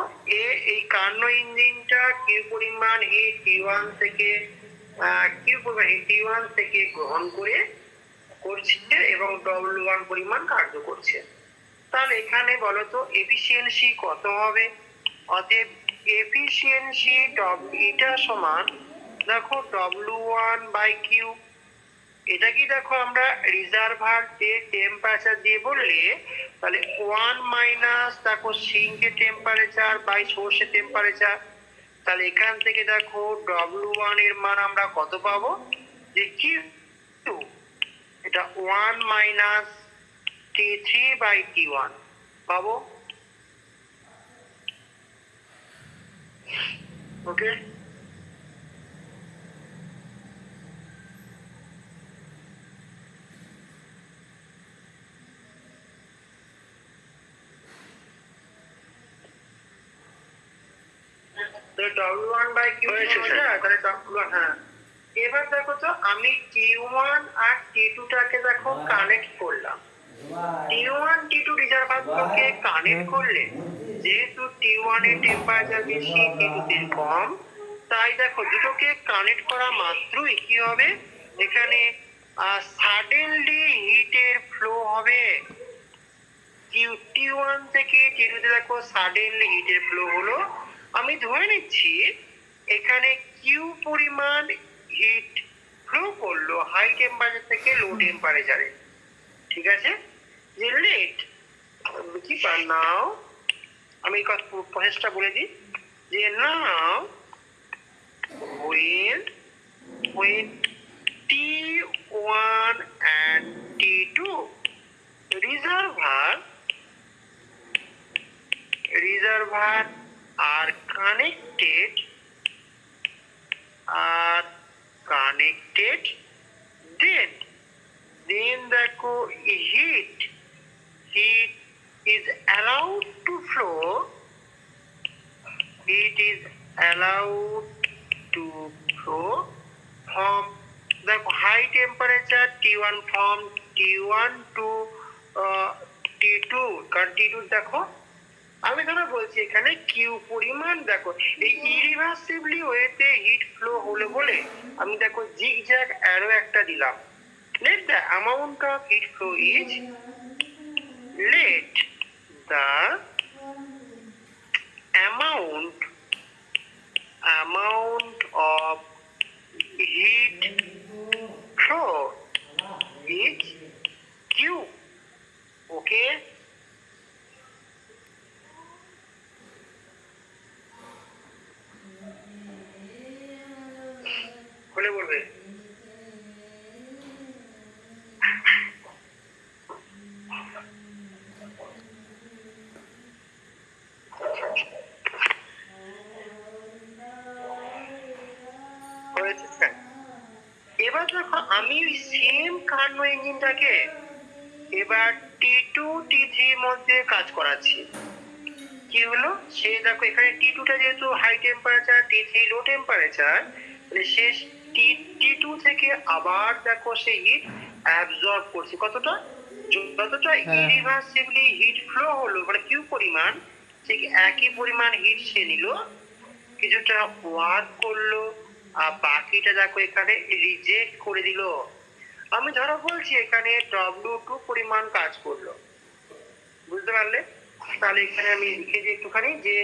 এই কার্নো ইঞ্জিনটা কিউ পরিমাণ হিট T1 থেকে গ্রহণ করছে এবং W1 পরিমাণ কার্য করছে। তাহলে এখানে বলো তো এফিসিয়েন্সি কত হবে? অতএব এফিসিয়েন্সি এটা সমান দেখো W1/Q। এটা কি দেখো আমরা রিজার্ভার টেম্পারেচার দিয়ে বললে তাহলে 1 মাইনাস দেখো সিঙ্কের টেম্পারেচার বাই সোর্সের টেম্পারেচার। তাহলে এখান থেকে দেখো W1 এর মান আমরা কত পাবো? যে Q এটা 1 মাইনাস T3/T1 পাবো। ওকে, W1/Q হয়েছে, হয়ে যায়, তাহলে W1, হ্যাঁ। এবার দেখো তো আমি T1 আর T2টাকে দেখো কানেক্ট করলাম। T1 T2 রিজার্ভারকে কানেক্ট করলে যেহেতু T1 এর টেম্পারেচার বেশি T2 এর কম, তাই দেখো দুটোকে কানেক্ট করা মাত্রই কি হবে? এখানে সাডেনলি হিটের ফ্লো হবে। T1 থেকে T2 তে দেখো সাডেনলি হিটের ফ্লো হলো। আমি ধরে নিচ্ছি এখানে কিউ পরিমাণ হিট ফ্লো করলো হাই টেম্পারেচার থেকে লো টেম্পারেচারে। ঠিক আছে, যে লেট কি নাও আমি প্রসেসটা বলে দিই যে নাও when T1 and T2 reservoir are connected then দেখো heat is allowed to flow from the high temperature T1 from T1 to T2, কারণ T2 দেখো আমি ধরো বলছি এখানে কিউ পরিমাণ দেখো এই ইরিভার্সিবলি ওয়েতে হিট ফ্লো হলো বলে আমি দেখো জিগজ্যাগ অ্যারো একটা দিলাম। let the amount of heat flow is let the amount of heat flow is Q. Okay, বলে বলবে হয়েছে স্যার। এবার দেখো আমি ওই সেম কার্নো ইঞ্জিনটাকে এবার T2 T3 মধ্যে কাজ করাচ্ছি। কি হলো সে দেখো এখানে T2টা যেহেতু হাই টেম্পারেচার T3 লো টেম্পারেচার, মানে শেষ T2 থেকে আবার দেখো সে হিট অ্যাবজর্ব করছে কতটা, যতটা ইরিভার্সিবলি হিট ফ্লো হলো মানে কিউ পরিমাণ ঠিক একই পরিমাণ হিট সে নিল, কিছুটা ওয়ার্ক করলো আর বাকিটা দেখো এখানে রিজেক্ট করে দিল। আমি ধরো বলছি এখানে W2 পরিমাণ কাজ করলো, বুঝতে পারলে? তাহলে এখানে আমি লিখেছি একটুখানি যে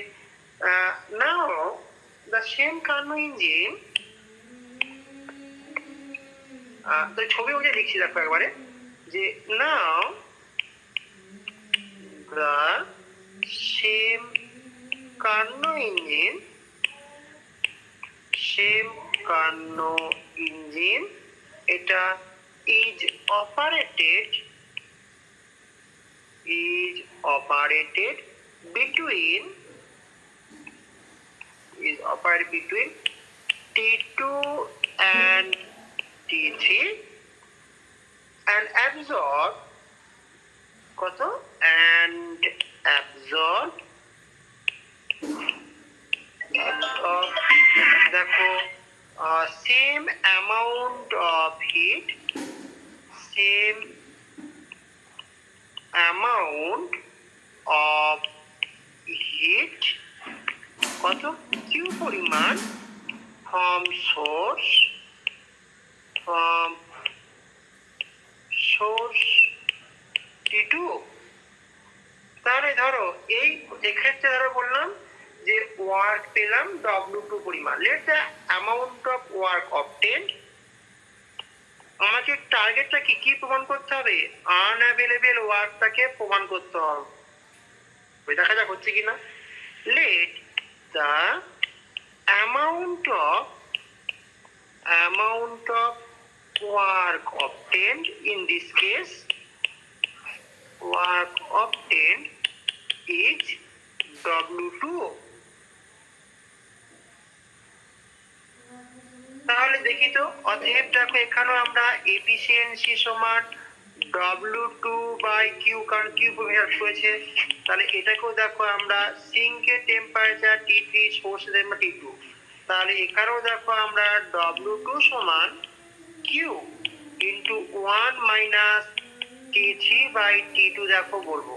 নাও দ্য সেম কার্নো ইঞ্জিন, তো ছবি অনুযায়ী লিখছি দেখো একবারে যে নাও দ্য সেম কার্নো ইঞ্জিন এটা is operated between T2 and T3 and absorb দেখো same amount of heat কত কিউ পরিমাণ from source T2 তাহলে ধরো এই এক্ষেত্রে ধরো বললাম যে ওয়ার্ক পেলাম W2 পরিমাণ, let the amount of work obtained. আমাকে টার্গেটটা কি কি প্রমাণ করতে হবে? আনঅ্যাভেলেবেল ওয়ার্কটাকে প্রমাণ করতে হবে। দেখা যাক হচ্ছে কিনা। Let the amount of work obtained, in this case work obtained is W2। তাহলে দেখি তো, অতএব দেখো এখানেও আমরা এফিসিয়েন্সি সমান W2 বাই কিউ, কারণ কিউ হেল্প করেছে। তাহলে এটাকেও দেখো আমরা সিঙ্কের temperature T3, source temperature T2, তাহলে এখানেও দেখো আমরা W2 সমান Q into 1 minus T3 by T2 দেখো বলবো।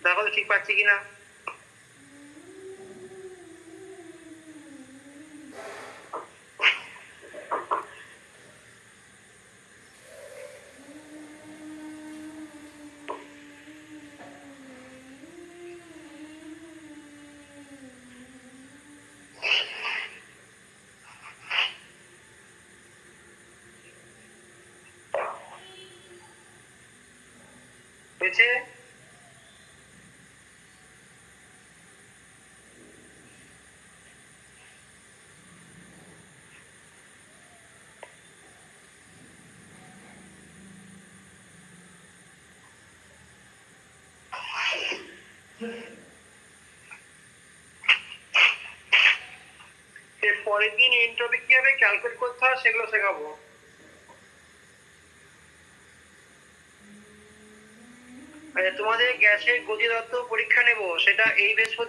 দেখো তো ঠিক পাচ্ছি কিনা। হয়েছে? পরের দিন এন্ট্রপি কিভাবে ক্যালকুলেট করতে হয় সেগুলো শেখাবো। তোমাদের গ্যাসের গতিতত্ত্ব পরীক্ষা নেব, সেটা এই বৃহস্পতি